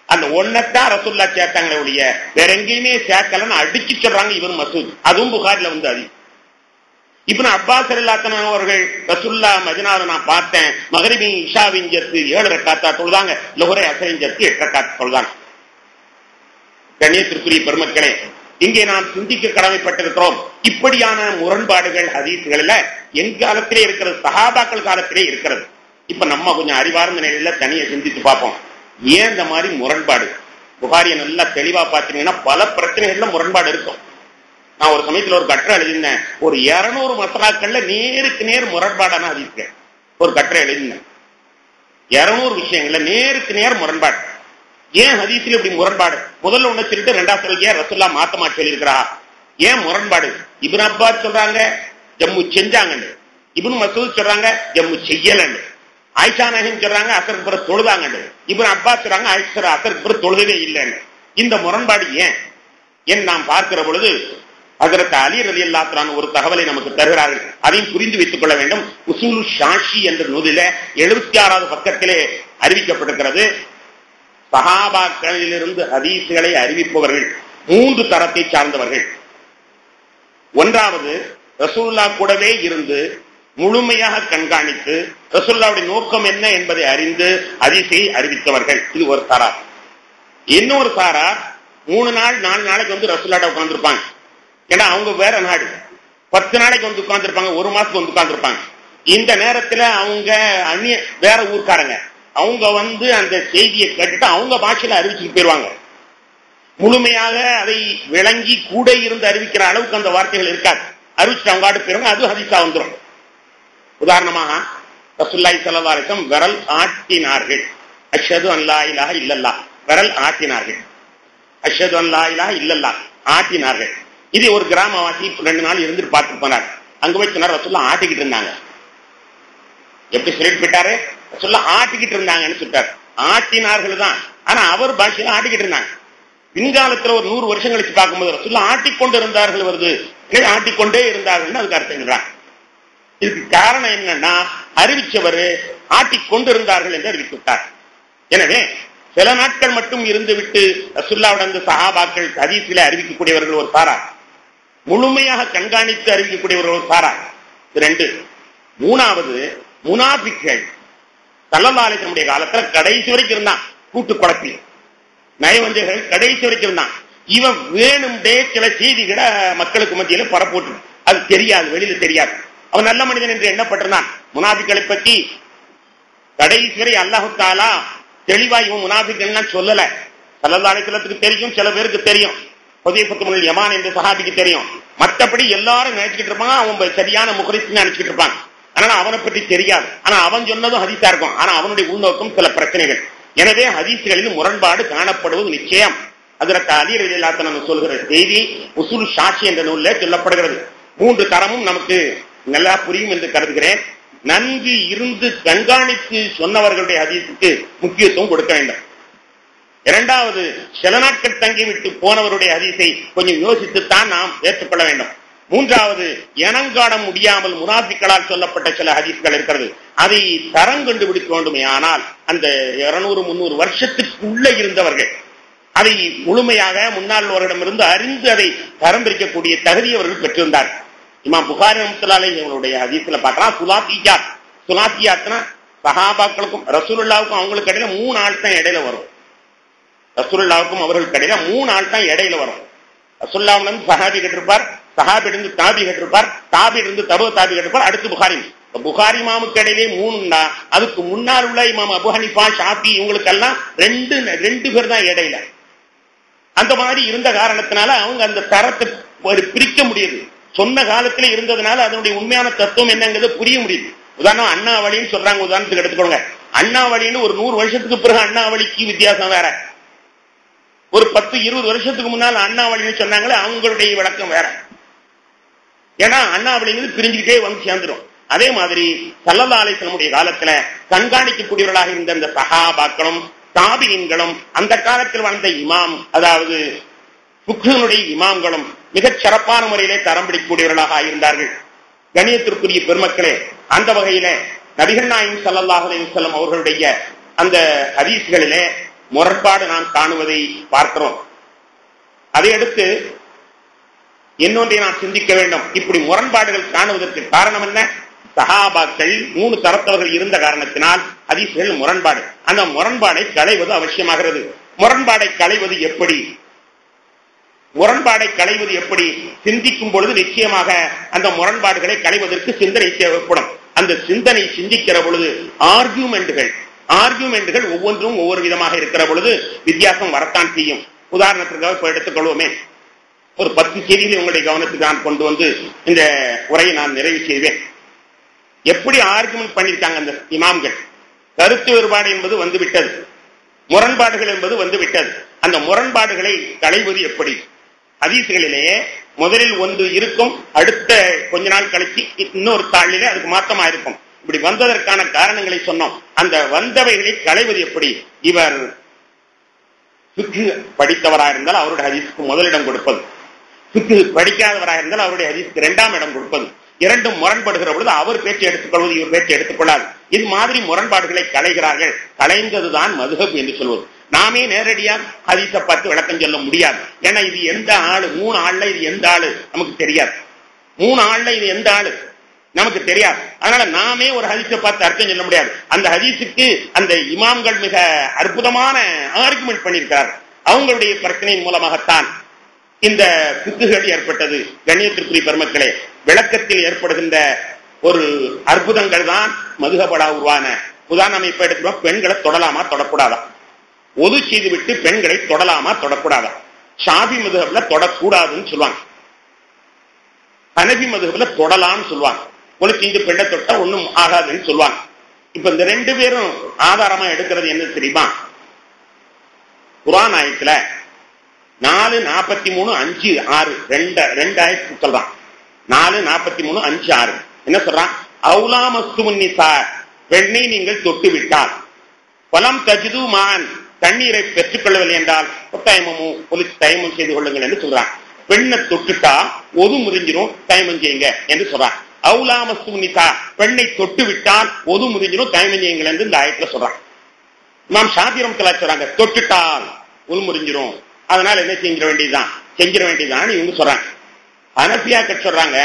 அந்த ஒன்னத்தான் ரசூலுல்லாஹ் சேர்த்தாங்களே ஒழிய வேற எங்கேயுமே சேர்க்கலன்னு அடிச்சு சொல்றாங்க இப்னு மசூத். அதுவும் புகாரில வந்து அது. இப்னு அப்பாஸ் ரலியல்லாஹு அன்ஹு அவர்கள் ரசூலுல்லாஹ் மதீனாவில் நான் பார்த்தேன், மகரிபையும் இஷாவையும் சேர்த்து 7 ரக்காத்தா தொழுதாங்க, லொஹரை அசரையும் சேர்த்து 8 ரக்காத் தொழுதாங்க. கண்ணியத்திற்குரிய பெருமக்களே, இங்கே நாம் சிந்திக்க கடமைப்பட்டிருக்கிறோம். இப்படியான முரண்பாடுகள் ஹதீஸ்களில் எங்காலத்திலே இருக்கிறது, சஹாபாக்கள் காலத்திலே இருக்கிறது. இப்ப நம்ம கொஞ்சம் அறிவார்ந்த நிலையில தனியை சிந்தித்து பார்ப்போம். ஏன் இந்த மாதிரி முரண்பாடு? புகாரியை நல்லா தெளிவா பார்த்தீங்கன்னா பல பிரச்சனைகள்ல முரண்பாடு இருக்கும். நான் ஒரு சமயத்தில் ஒரு கட்டுரை எழுதினேன், ஒரு 200 மசாலாக்கள்ல நேருக்கு நேர் முரண்பாடான ஹதீஸ்கள் ஒரு கட்டுரை எழுதினேன். 200 விஷயங்கள்ல நேருக்கு நேர் முரண்பாடு. ஏன் ஹதீஸ்ல இப்படி முரண்பாடு? முதல்ல ஒண்ணு சொல்லிட்டு 2வது சொல்லிய ரசூலுல்லாஹ் மாத்தமா சொல்லியிருக்கிறா. ஏன் முரண்பாடு? இப்னு அப்பாஸ் சொல்றாங்க ஜம்மு செஞ்சாங்கன்னு, இப்னு மசூத் சொல்றாங்க ஜம்மு செய்யலன்னு, ஆயிஷா நாயகம் சொல்றாங்க அசருக்கு பிறகு தொழுதாங்கன்னு, இப்னு அப்பாஸ் சொல்றாங்க ஆயிஷா அசருக்கு பிறகு தொழுதவே இல்லைன்னு. இந்த முரண்பாடு ஏன் நாம் பார்க்கிற பொழுது ஹஜ்ரத் அலி ரலியல்லாஹு அன்ஹு ஒரு தகவலை நமக்கு தருகிறார்கள். அதையும் புரிந்து வைத்துக் கொள்ள வேண்டும். உசூலு ஷாஷி என்ற நூலில 76வது பக்கத்திலே அறிவிக்கப்பட்டிருக்கிறது. சஹாபாக்களிலிருந்து ஹதீஸ்களை அறிவிப்பவர்கள் 3 தரத்தை சார்ந்தவர்கள். ஒன்றாவது, ரசூலுல்லாஹ் கூடவே இருந்து முழுமையாக கண்காணித்து ரசூலுல்லாஹ்வுடைய நோக்கம் என்ன என்பதை அறிந்து ஹதீஸை அறிவித்தவர்கள். இது ஒரு சாரார். இன்னொரு சாரார் 3 நாள் 4 நாளைக்கு வந்து ரசூலுல்லாஹ்ட்ட உட்கார்ந்திருப்பாங்க. ஏன்னா அவங்க வேற நாடு, 10 நாளைக்கு வந்து உட்கார்ந்துருப்பாங்க, 1 மாசத்துக்கு வந்து உட்கார்ந்துருப்பாங்க. இந்த நேரத்துல அவங்க வேற ஊர்க்காரங்க, அவங்க வந்து அந்த செய்தியை கேட்டுட்டு அவங்க பாஷையில அறிவிச்சுட்டு போயிருவாங்க. முழுமையாக அதை விளங்கி கூட இருந்து அறிவிக்கிற அளவுக்கு அந்த வார்த்தைகள் இருக்காது. அறிவிச்சுட்டு அவங்க ஆடு போயிருவாங்க, அது ஹதீஸா வந்துடும். உதாரணமாக ரசூலுல்லாஹி ஸல்லல்லாஹு அலைஹி வஸல்லம் விரல் ஆட்டினார்கள், அஷ்ஹது அன் லா இலாஹ இல்லல்லாஹ், விரல் ஆட்டினார்கள், அஷ்ஹது அன் லா இலாஹ இல்லல்லாஹ் ஆட்டினார்கள். இது ஒரு கிராமவாசி 2 நாள் இருந்துட்டு பார்த்துட்டு போனார். அங்க போய் சொன்னார் ரசூலுல்லாஹ் ஆட்டிக்கிட்டு இருந்தாங்க. எப்படி சொல்லிட்டு போயிட்டாரு? ரசூலுல்லாஹ் ஆட்டிக்கிட்டு இருந்தாங்கன்னு சொல்லிட்டாரு. ஆட்டினார்கள் தான், ஆனா அவர் பாஷையில ஆட்டிக்கிட்டு இருந்தாங்க. பின்காலத்துல ஒரு 100 வருஷம் கழிச்சு பார்க்கும்போது ரசூலுல்லாஹ் ஆட்டிக்கொண்டு இருந்தார்கள் வருது, ஆட்டிக்கொண்டே இருந்தார்கள் அதுக்கு அர்த்தம். இதுக்கு காரணம் என்னன்னா அறிவிச்சவர் ஆட்டிக்கொண்டு இருந்தார்கள் என்று அறிவித்துவிட்டார். எனவே சில நாட்கள் மட்டும் இருந்து விட்டு ரசூலுல்லாஹ்வுடைய சஹாபாக்கள் ஹதீஸிலே அறிவிக்கக்கூடியவர்கள் ஒரு சாரார், முழுமையாக கண்காணித்து அறிவிக்கக்கூடியவர்கள் ஒரு சாரார். 2. 3வது, முனாஃபிக்கள். ஸல்லல்லாஹு அலைஹி வஸல்லம் காலத்துல கடைசி வரைக்கும் இருந்தான், கூட்டு குழப்பி நயவஞ்சகர்கள் கடைசி வரைக்கும் இருந்தான். இவன் வேணும்டே சில செய்திகளை மக்களுக்கு மத்தியில பரப்போட்டு, அது தெரியாது, வெளியில தெரியாது. அவன் நல்ல மனிதன் என்று எண்ணப்பட்டிருந்தான். முனாஃபிக்களை பற்றி கடைசி வரை அல்லாஹ் தஆலா தெளிவா இவன் முனாஃபிக்கள் சொல்லல. ஸல்லல்லாஹு அலைஹி வஸல்லத்துக்கு தெரியும், சில பேருக்கு தெரியும், ஹுதைஃபத்து பின் யமான் என்ற சஹாபிக்கு தெரியும். மற்றபடி எல்லாரும் நினைச்சுக்கிட்டு இருப்பாங்க அவன் சரியான முஹ்ரிஸ்னு நினைச்சுக்கிட்டு இருப்பாங்க. அதனால அவனை பற்றி தெரியாது. ஆனா அவன் சொன்னதும் ஹதீஸா இருக்கும். ஆனா அவனுடைய உள்நோக்கம் சில பிரச்சனைகள். எனவே ஹதீஸ்களில் முரண்பாடு காணப்படுவது நிச்சயம். ஹஜ்ரத் அலி ரலியல்லாஹு அன்ஹு சொல்கிற செய்தி உசூல் ஷாஷி என்ற நூலில் சொல்லப்படுகிறது. 3 தரமும் நமக்கு நல்லா புரியும் என்று கருதுகிறேன். நன்கு இருந்து கண்காணித்து சொன்னவர்களுடைய ஹதீஸுக்கு முக்கியத்துவம் கொடுக்க வேண்டும். இரண்டாவது, சில நாட்கள் தங்கிவிட்டு போனவருடைய ஹதீஸை கொஞ்சம் யோசித்துத்தான் நாம் ஏற்றுக்கொள்ள வேண்டும். மூன்றாவது, இனங்காண முடியாமல் முனாஃபிக்களால் சொல்லப்பட்ட சில ஹதீஸ்கள் இருக்கிறது. அதை தரம் கண்டுபிடிக்க வேண்டுமே. ஆனால் அந்த 200-300 வருஷத்துக்குள்ள இருந்தவர்கள் அதை முழுமையாக முன்னாள்வர்களிடமிருந்து அறிந்து அதை தரம் பிரிக்கக்கூடிய தகுதி அவர்கள் பெற்றிருந்தார்கள். இமாம் புகாரி ரஹ்மத்துல்லாஹி அலைஹி அவங்களுடைய ஹதீஸ்ல பார்த்தா சுலாத்தியாத்னா சஹாபாக்களுக்கும் ரசூலுல்லாஹ்வுக்கும் அவங்களுக்கு இடையில 3 ஆள் தான் இடையில வரும். ரசூலுல்லாஹ்வுக்கும் அவர்களுக்கு இடையில 3 ஆள் தான் இடையில வரும். ரசூலுல்லாஹ் சஹாபி கேட்டிருப்பார், சஹாபி இருந்து தாபி கேட்டிருப்பார், தாபி இருந்து தபு தாபி கேட்டிருப்பார், அடுத்து புகாரி. புகாரி இமாமுக்கு இடையிலே 3 அதுக்கு முன்னால் உள்ள இமாம் அபு ஹனீஃபா ஷாஃபி இவங்களுக்கெல்லாம் 2 பேர் தான் இடையில. அந்த மாதிரி இருந்த காரணத்தினால அவங்க அந்த தரத்தை பிரிக்க முடியுது. சொன்ன காலத்துல இருந்ததுனால அதனுடைய உண்மையான தத்துவம் என்னங்கிறது புரிய முடியுது. உதாரணம் அண்ணாவளின்னு சொல்றாங்க. உதாரணத்துக்கு எடுத்துக்கோங்க. அண்ணாவளின்னு ஒரு 100 வருஷத்துக்கு பிறகு அண்ணாவளிக்கு வித்தியாசம் வேற. ஒரு 10-20 வருஷத்துக்கு முன்னால் அண்ணாவளின்னு சொன்னாங்களே அவங்களுடைய விளக்கம் வேற. ஏன்னா அண்ணாவளிங்கிறது பிரிஞ்சுக்கிட்டே வந்து சேர்ந்துடும். அதே மாதிரி ஸல்லல்லாஹு அலைஹி வஸல்லம் காலத்துல கண்காணிக்கக்கூடியவர்களாக இருந்த அந்த சஹாபாக்களும் தாபிஈன்களும் அந்த காலத்தில் வாழ்ந்த இமாம், அதாவது ஃபிக்ஹ்னுடைய இமாம்களும் மிகச் சிறப்பான முறையிலே தரம் பிடிக்கக்கூடியவர்களாக இருந்தார்கள். கணியத்திற்குரிய பெருமக்களே, அந்த வகையில நபிகள் நாயகம் ஸல்லல்லாஹு அலைஹி வஸல்லம் அவர்களுடைய அந்த ஹதீஸ்களிலே முரண்பாடு நாம் காணுவதை பார்க்கிறோம். அதையடுத்து இன்னொன்றை நாம் சிந்திக்க வேண்டும். இப்படி முரண்பாடுகள் காணுவதற்கு காரணம் என்ன? சஹாபாக்கள் 3 தரத்தவர்கள் இருந்த காரணத்தினால் ஹதீஸ்கள் முரண்பாடு. அந்த முரண்பாடை களைவது அவசியமாகிறது. முரண்பாடை களைவது எப்படி? முரண்பாடை களைவது எப்படி? சிந்திக்கும் பொழுது நிச்சயமாக அந்த முரண்பாடுகளை களைவதற்கு சிந்தனை தேவைப்படும். அந்த சிந்தனை சிந்திக்கிற பொழுது ஆர்கியூமெண்ட்டுகள் ஒவ்வொன்றும் ஒவ்வொரு விதமாக இருக்கிற பொழுது வித்தியாசம் வரத்தான் செய்யும். உதாரணத்திற்காக இப்ப எடுத்துக்கொள்வோமே, ஒரு 10 செய்திகளை உங்களுடைய கவனத்துக்கு நான் கொண்டு வந்து இந்த உரையை நான் நிறைவு செய்வேன். எப்படி ஆர்குமெண்ட் பண்ணியிருக்காங்க அந்த இமாம்கள். கருத்து வேறுபாடு என்பது வந்து விட்டது, முரண்பாடுகள் என்பது வந்து விட்டது. அந்த முரண்பாடுகளை களைவது எப்படி? ஹதீஸ்களிலே முதலில் ஒன்று இருக்கும், அடுத்த கொஞ்ச நாள் கழிச்சு இன்னொரு தாளிலே அதுக்கு மாற்றமா இருக்கும். இப்படி வந்ததற்கான காரணங்களை சொன்னோம். அந்த வந்தவைகளை களைவது எப்படி? இவர் ஃபிக்ஹ் படித்தவராக இருந்தால் அவருடைய ஹதீஸுக்கு முதலிடம் கொடுப்பது, ஃபிக்ஹ் படிக்காதவராக இருந்தால் அவருடைய ஹதீஸுக்கு 2ஆம் இடம் கொடுப்பது. இரண்டும் முரண்படுகிற பொழுது அவர் பேச்சு எடுத்துக்கொள்வது, இவர் பேச்சு எடுத்துக்கொள்ளாது. இது மாதிரி முரண்பாடுகளை களைகிறார்கள். களைந்ததுதான் மதுஹப் என்று சொல்வது. நாமே நேரடியாக ஹதீஸை பார்த்து விளக்கம் சொல்ல முடியாது. ஏன்னா இது எந்த ஆளு, 3 ஆள்ல இது எந்த ஆளு நமக்கு தெரியாது. 3 ஆள்ல இது எந்த ஆளு நமக்கு தெரியாது. அதனால நாமே ஒரு ஹதீஸை பார்த்து அர்த்தம் சொல்ல முடியாது. அந்த ஹதீஸுக்கு அந்த இமாம்கள் மிக அற்புதமான ஆர்குமெண்ட் பண்ணியிருக்கிறார். அவங்களுடைய பிரச்சனையின் மூலமாகத்தான் இந்த ஃபிக்ஹ்கள் ஏற்பட்டது. கண்ணியத்திற்குரிய பெருமக்களே, விளக்கத்தில் ஏற்படுகின்ற ஒரு அற்புதங்கள் தான் மதுஹபடா உருவான. உதாரணம் இப்ப எடுத்துக்கோ, பெண்களை தொடலாமா தொடக்கூடாதா? ஒது செய்து விட்டு பெண்களை தொடலாமா தொடக்கூடாதா? ஷாஃபி மதுஹப்ல தொடக்கூடாதுன்னு சொல்லுவாங்க, ஹனஃபி மதுஹப்ல தொடலாம்னு சொல்லுவாங்க. ஒளி செஞ்சு பெண்ணை தொட்டா ஒண்ணும் ஆகாதுன்னு சொல்லுவாங்க. இப்ப இந்த 2 பேரும் ஆதாரமா எடுக்கிறது என்ன தெரியுமா? குர்ஆன் ஆயத்துல 4:43-5:6 2 ஆயத்து சொல்றான். 4:43-5:6 என்ன சொல்றான்? அவுலா மஸ்துமுன் நிசா, பெண்ணை நீங்கள் தொட்டு விட்டால், பலம் தஜிது மான், தண்ணீரை பெற்றுக் கொள்ளவில்லை என்றால் தயமம் செய்து கொள்ளுங்கள் என்று சொல்றான். பெண்ணை தொட்டுட்டா ஒது முறிஞ்சிரும், தயமம் செய்யுங்க என்று சொல்றான். அவுலா மஸ்துமுன் நிசா, பெண்ணை தொட்டு விட்டால் ஒது முறிஞ்சிரும், தயமம் செய்யுங்கள் என்று இந்த ஆயத்துல சொல்றான். இமாம் ஷாஃபி ரஹ்மத்துல்லாஹி சொல்றாங்க, தொட்டுட்டால் உள் முறிஞ்சிரும், அதனால என்ன செஞ்சிட வேண்டியதான் இவங்க சொல்றாங்க. ஹனஃபியாக்கள் சொல்றாங்க,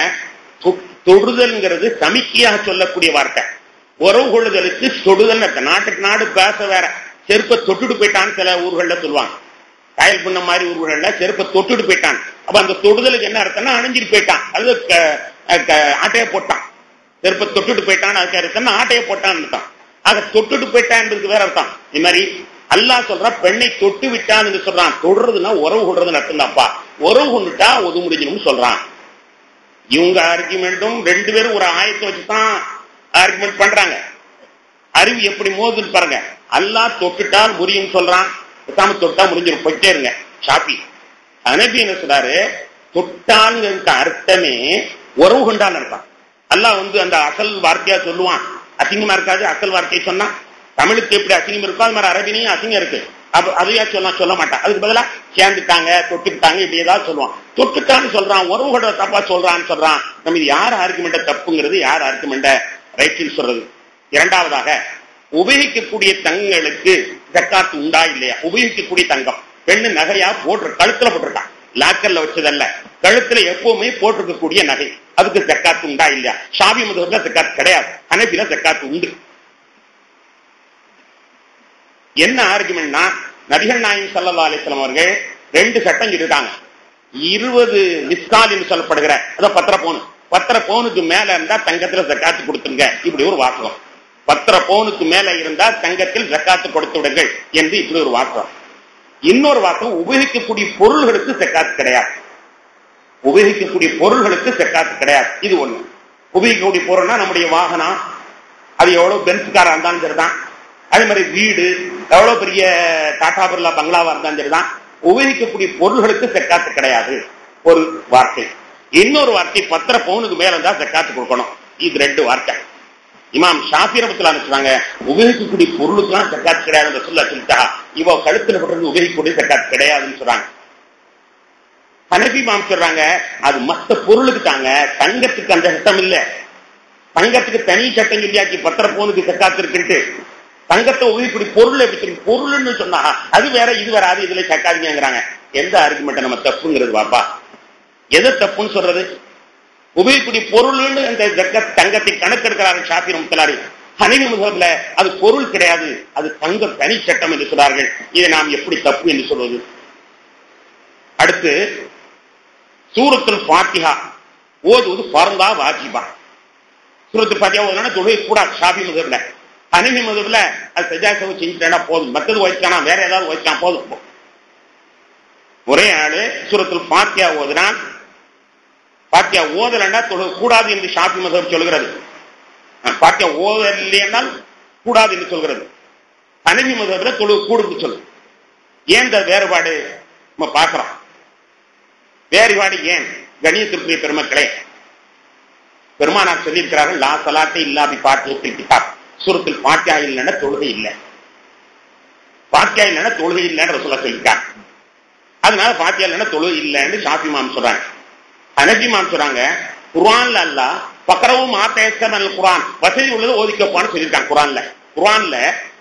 தொடுதல்ங்கிறது சமிக்கையாக சொல்லக்கூடிய வார்த்தை. உறவு கொள்ளுதலுக்கு தொடுதல் நாட்டுக்கு நாடு பேச வேற. செருப்பை தொட்டுட்டு போயிட்டான்னு சில ஊர்கள்ல சொல்லுவாங்க. காயல் புண்ண மாதிரி ஊர்கள்ல செருப்பை தொட்டுட்டு போயிட்டான். அப்ப அந்த தொடுதலுக்கு என்ன அர்த்தம்னா அணிஞ்சிட்டு போயிட்டான், அது ஆட்டைய போட்டான். செருப்பை தொட்டுட்டு போயிட்டான் அதுக்கு அர்த்தம்னா ஆட்டைய போட்டான்னு அர்த்தம். ஆக தொட்டுட்டு போயிட்டான் என்பதுக்கு வேற அர்த்தம். இது மாதிரி அல்லாஹ் சொல்ற பெண்ணை தொட்டு விட்டான் என்று சொல்றான். தொடுறதுன்னா உறவு கொள்றதுன்னு அர்த்தம் தான்ப்பா. உறவு கொண்டுட்டா ஒது முடிஞ்சணும்னு சொல்றான். இவங்க ஆர்குமெண்ட்டும் 2 பேரும் ஒரு ஆயத்தை வச்சுதான் ஆர்குமெண்ட் பண்றாங்க. அறிவு எப்படி மோதுன்னு பாருங்க. அல்லாஹ் தொட்டுட்டால் முறியும் சொல்றான், தொட்டா முடிஞ்சிடும், போயிட்டே இருங்க. ஷாஃபி ஹனபி என்ன சொல்றாரு, தொட்டால் அர்த்தமே உறவு கொண்டால் இருக்கான். அல்லாஹ் அந்த அசல் வார்த்தையா சொல்லுவான், அசிங்கமா இருக்காது. அசல் வார்த்தையை சொன்னா தமிழுக்கு எப்படி அசிங்கம் இருக்கோ அது மாதிரி அரபிலையும் அசிங்கம் இருக்கு. அதையா சொல்ல மாட்டான். அதுக்கு பதிலா சேர்ந்துட்டாங்க, தொட்டுக்கிட்டாங்க, இப்படி ஏதாவது சொல்லுவான். தொட்டுட்டான்னு சொல்றான், உறவு கொண்ட தப்பா சொல்றான்னு சொல்றான். நம்ம இது யார் ஆர்குமெண்ட தப்புங்கிறது, யார் ஆர்குமெண்ட ரைட்னு சொல்றது. இரண்டாவதாக, உபயோகிக்கக்கூடிய தங்கங்களுக்கு ஜக்காத்து உண்டா இல்லையா? உபயோகிக்கக்கூடிய தங்கம் பெண்ணு நகையா போட்டு கழுத்துல போட்டிருக்கான், லாக்கர்ல வச்சதல்ல, கழுத்துல எப்பவுமே போட்டிருக்கக்கூடிய நகை, அதுக்கு ஜக்காத்து உண்டா இல்லையா? ஷாஃபி மதுஹப்ல ஜக்காத் கிடையாது, ஹனஃபில ஜக்காத்து உண்டு. என்ன ஆர்குமெண்ட்னா, நபிகள் நாயகம் ஸல்லல்லாஹு அலைஹி வஸல்லம் அவர்கள் 2 சட்டம் இருக்காங்க. 20 மிஸ்கால் என்று சொல்லப்படுகிற அதான் 10 பவுனுக்கு மேல இருந்தா தங்கத்துல ஜக்காத்து கொடுத்துங்க, இப்படி ஒரு வாசகம். 10 பவுனுக்கு மேல இருந்தா தங்கத்தில் ஜக்காத்து கொடுத்து விடுங்கள் என்று இப்படி ஒரு வாசகம். இன்னொரு வாசகம், உபயோகிக்கக்கூடிய பொருள்களுக்கு ஜக்காத்து கிடையாது. உபயோகிக்கக்கூடிய பொருள்களுக்கு ஜக்காத்து கிடையாது. இது ஒண்ணு. உபயோகிக்கக்கூடிய பொருள்னா நம்முடைய வாகனம், அது எவ்வளவு பென்ஸ்காரா இருந்தாலும் சரிதான், அதே மாதிரி வீடு எவ்வளவு பெரிய டாடா பிர்லா பங்களாவா இருந்தாலும் சரிதான், உபயோகிக்கக்கூடிய பொருள்களுக்கு ஜக்காத்து கிடையாது ஒரு வார்த்தை. இன்னொரு வார்த்தை, 10 பவுனுக்கு மேல இருந்தா ஜக்காத்து கொடுக்கணும். இது 2 வார்த்தை. இமாம் ஷாஃபி ரஹ்மத்துல்லாஹி அலைஹி சொல்றாங்க, உபயோகிக்கக்கூடிய பொருளுக்குலாம் ஜக்காத் கிடையாதுன்னு சொல்லிட்டா இவ கழுத்துல போடுறது உபயோகிக்கக்கூடிய ஜக்காத் கிடையாதுன்னு சொல்றாங்க. ஹனஃபி இமாம் சொல்றாங்க, அது மற்ற பொருளுக்கு தாங்க, தங்கத்துக்கு அந்த சட்டம் இல்ல. தங்கத்துக்கு தனி சட்டம் சொல்லியாச்சு 10 பவுனுக்கு ஜக்காத் இருக்குன்ட்டு. தங்கத்தை உபயோகிக்கக்கூடிய பொருள் எப்படி தெரியும்? பொருள்னு சொன்னா அது வேற இது வேற, அது இதுல சக்காதீங்கிறாங்க. எந்த ஆர்குமெண்ட் நம்ம தப்புங்கிறது பாப்பா? எதை தப்புன்னு சொல்றது? உபயோகிக்கக்கூடிய பொருள்னு அந்த தங்கத்தை கணக்கெடுக்கிறார்கள் ஷாஃபி ரஹ்மத்துல்லாஹி. ஹனஃபி மதுஹப்ல அது பொருள் கிடையாது, அது தங்கம் தனி சட்டம் என்று சொல்றார்கள். இதை நாம் எப்படி தப்பு என்று சொல்வது? அடுத்து, சூரத்துல் ஃபாத்திஹா ஓதுவது ஃபர்தா வாஜிபா? சூரத்துல் ஃபாத்திஹா ஓதுனா தொழுகை கூடாது ஷாஃபி மதுஹப்ல. ஹனஃபி மதுஹப்ல அது சஜாதஹு செஞ்சுட்டா போதும், மத்தது வைச்சானா வேற ஏதாவது வைச்சா போதும். ஒரே ஆளு சூரத்துல் ஃபாத்திஹா ஓதுனா, பாத்தியா ஓதலன்னா தொழுக கூடாது என்று ஷாஃபி மதுஹப் சொல்கிறது. பாத்தியா ஓதலையென்றால் கூடாது என்று சொல்கிறது. ஹனஃபி மதுஹப்ல தொழுக கூடுன்னு சொல்லு. ஏன் இந்த வேறுபாடு நம்ம பார்க்கிறோம்? வேறுபாடு ஏன்? கணியத்திற்குரிய பெருமக்களே, பெருமானார் சொல்லியிருக்கிறார்கள், லா ஸலாத்த இல்லா பி ஃபாத்திஹத்தில் கிதாப். சூரத்துல் ஃபாத்திஹா இல்லைன்னா தொழுகை இல்லை, ஃபாத்திஹா இல்லைன்னா தொழுகை இல்லைன்னு ரசூலுல்லாஹ் சொல்லியிருக்காங்க. அதனால ஃபாத்திஹா இல்லைன்னா தொழுகை இல்லைன்னு ஷாஃபி இமாம் சொல்றாங்க. ஹனஃபி இமாம் சொல்றாங்க, குர்ஆன்ல அல்லாஹ் பக்ரவும் ஆத்தயஸ்ஸல் குர்ஆன், வசதி உள்ளது ஓதிக்கப்பான்னு சொல்லியிருக்காங்க. குர்ஆன்ல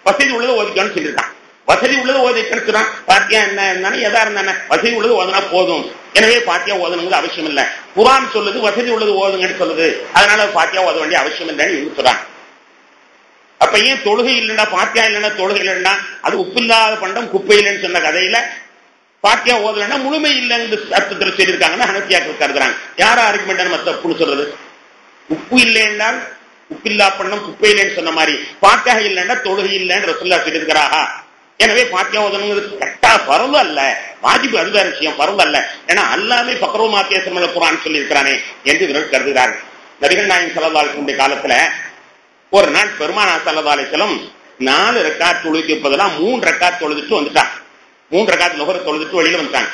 வசதி உள்ளது ஓதிக்கன்னு சொல்லியிருக்காங்க. வசதி உள்ளது ஓதிக்கன்னு சொன்னா பாத்தியா என்ன எதா இருந்தானே வசதி உள்ளது ஓதுனா போதும், எனவே பாத்தியா ஓதணுங்கிறது அவசியம் இல்லை. குர்ஆன் சொல்லுது வசதி உள்ளது ஓதுங்கன்னு சொல்லுது, அதனால பாத்தியா ஓத வேண்டிய அவசியம் இல்லைன்னு இவங்க சொல்றாங்க. அப்ப ஏன் தொழுகை இல்லைன்னா பாத்தியா இல்லைன்னா தொழுகை இல்லைன்னா அது உப்பில்லாத பண்டம் குப்பை இல்லைன்னு சொன்ன கதையில பாத்தியா ஓதலைன்னா முழுமை இல்லைன்னு அர்த்தத்தில் சொல்லியிருக்காங்கன்னா ஹனஃபியாக்கள் கருதுறாங்க. யாரா ஆர்குமெண்ட் நம்ம தப்புன்னு சொல்றது? உப்பு இல்லைன்னா உப்பில்லா பண்ணம் குப்பை இல்லைன்னு சொன்ன மாதிரி பாத்தியா இல்லைன்னா தொழுகை இல்லைன்னு ரசூலுல்லாஹ் சொல்லியிருக்கிறாரா? எனவே பாத்தியா ஓதணுங்கிறது கரெக்டா பரவு அல்ல, வாஜிபு, அது வேற விஷயம், பரவு அல்ல. ஏன்னா அல்லாமே பக்ரவும் ஆத்தியஸ்ஸல் குர்ஆன் சொல்லியிருக்கிறானே என்று இவர்கள் கருதுகிறார்கள். நபிகள் நாயகம் ஸல்லல்லாஹு அலைஹி வஸல்லம் காலத்துல ஒரு நாள் பெருமானார் ஸல்லல்லாஹு அலைஹி வஸல்லம் 4 ரக்காத் தொழுகைக்கு பதிலா 3 ரக்காத் தொழுதுட்டு வந்துட்டாங்க. 3 ரக்காத் லுஹர் தொழுதுட்டு வெளியில வந்துட்டாங்க.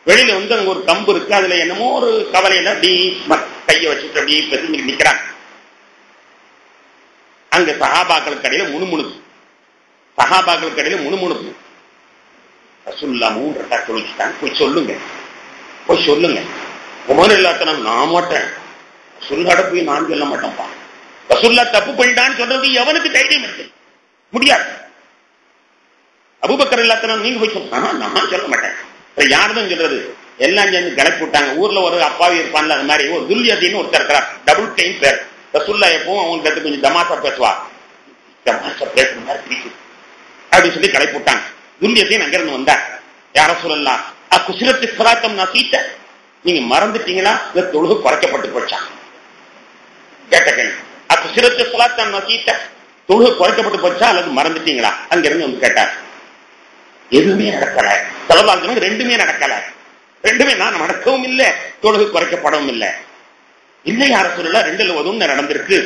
வெளியில வந்து அங்க ஒரு கம்பு இருக்கு, அதுல என்னமோ ஒரு கவலையில அப்படி கையை வச்சுட்டு அப்படி பெருமி நிக்கிறாங்க. அங்க சஹாபாக்களுக்கு இடையில முணுமுணுப்பு, சஹாபாக்களுக்கு இடையில முணுமுணுப்பு. ரசூலுல்லாஹ் 3 ரக்காத் தொழுதுட்டாங்க, போய் சொல்லுங்க. உமர் இல்லாதனம் நான் மாட்டேன், ரசூலுல்லாஹ் போய் நான் சொல்ல மாட்டேன்ப்பா. ரசூலுல்லாஹ் தப்பு பண்ணிட்டான்னு சொல்றது எவனுக்கு தைரியம் இருக்கு? முடியாது. அபூபக்கர் இல்லாதனம் நீங்க போய் சொல்ல, நான் சொல்ல மாட்டேன். யாருதான் சொல்றது? எல்லாம் சேர்ந்து கிளப்பி விட்டாங்க. ஊர்ல ஒரு அப்பாவி இருப்பான்ல, அது மாதிரி ஒரு துல்யத்தின்னு ஒருத்தர் இருக்கிறார், டபுள் டைம் பேர். ரசூலுல்லாஹ் எப்பவும் அவங்களுக்கு கொஞ்சம் தமாஷா பேசுவா, தமாஷா பேசுற மாதிரி பிடிக்கும் அப்படின்னு சொல்லி கிளப்பி விட்டாங்க. துல்யத்தின் அங்கிருந்து வந்தார். யார சொல்லலாம், குசிரத்து சலாத்தம் நான் சீட்ட, நீங்க மறந்துட்டீங்களா இல்ல தொழுகு குறைக்கப்பட்டு போச்சா? கேட்ட கேள்வி. குசிரத்து சலாத்தம் நான் சீட்ட, தொழுகு குறைக்கப்பட்டு போச்சா அல்லது மறந்துட்டீங்களா? அங்கிருந்து வந்து கேட்டார். எதுவுமே நடக்கல. செலவாங்க ரெண்டுமே நடக்கல. ரெண்டுமே நான் நடக்கவும் இல்லை, தொழுகு குறைக்கப்படவும் இல்லை. இல்லை யார சொல்லல, 2ல் 1 நடந்திருக்கு.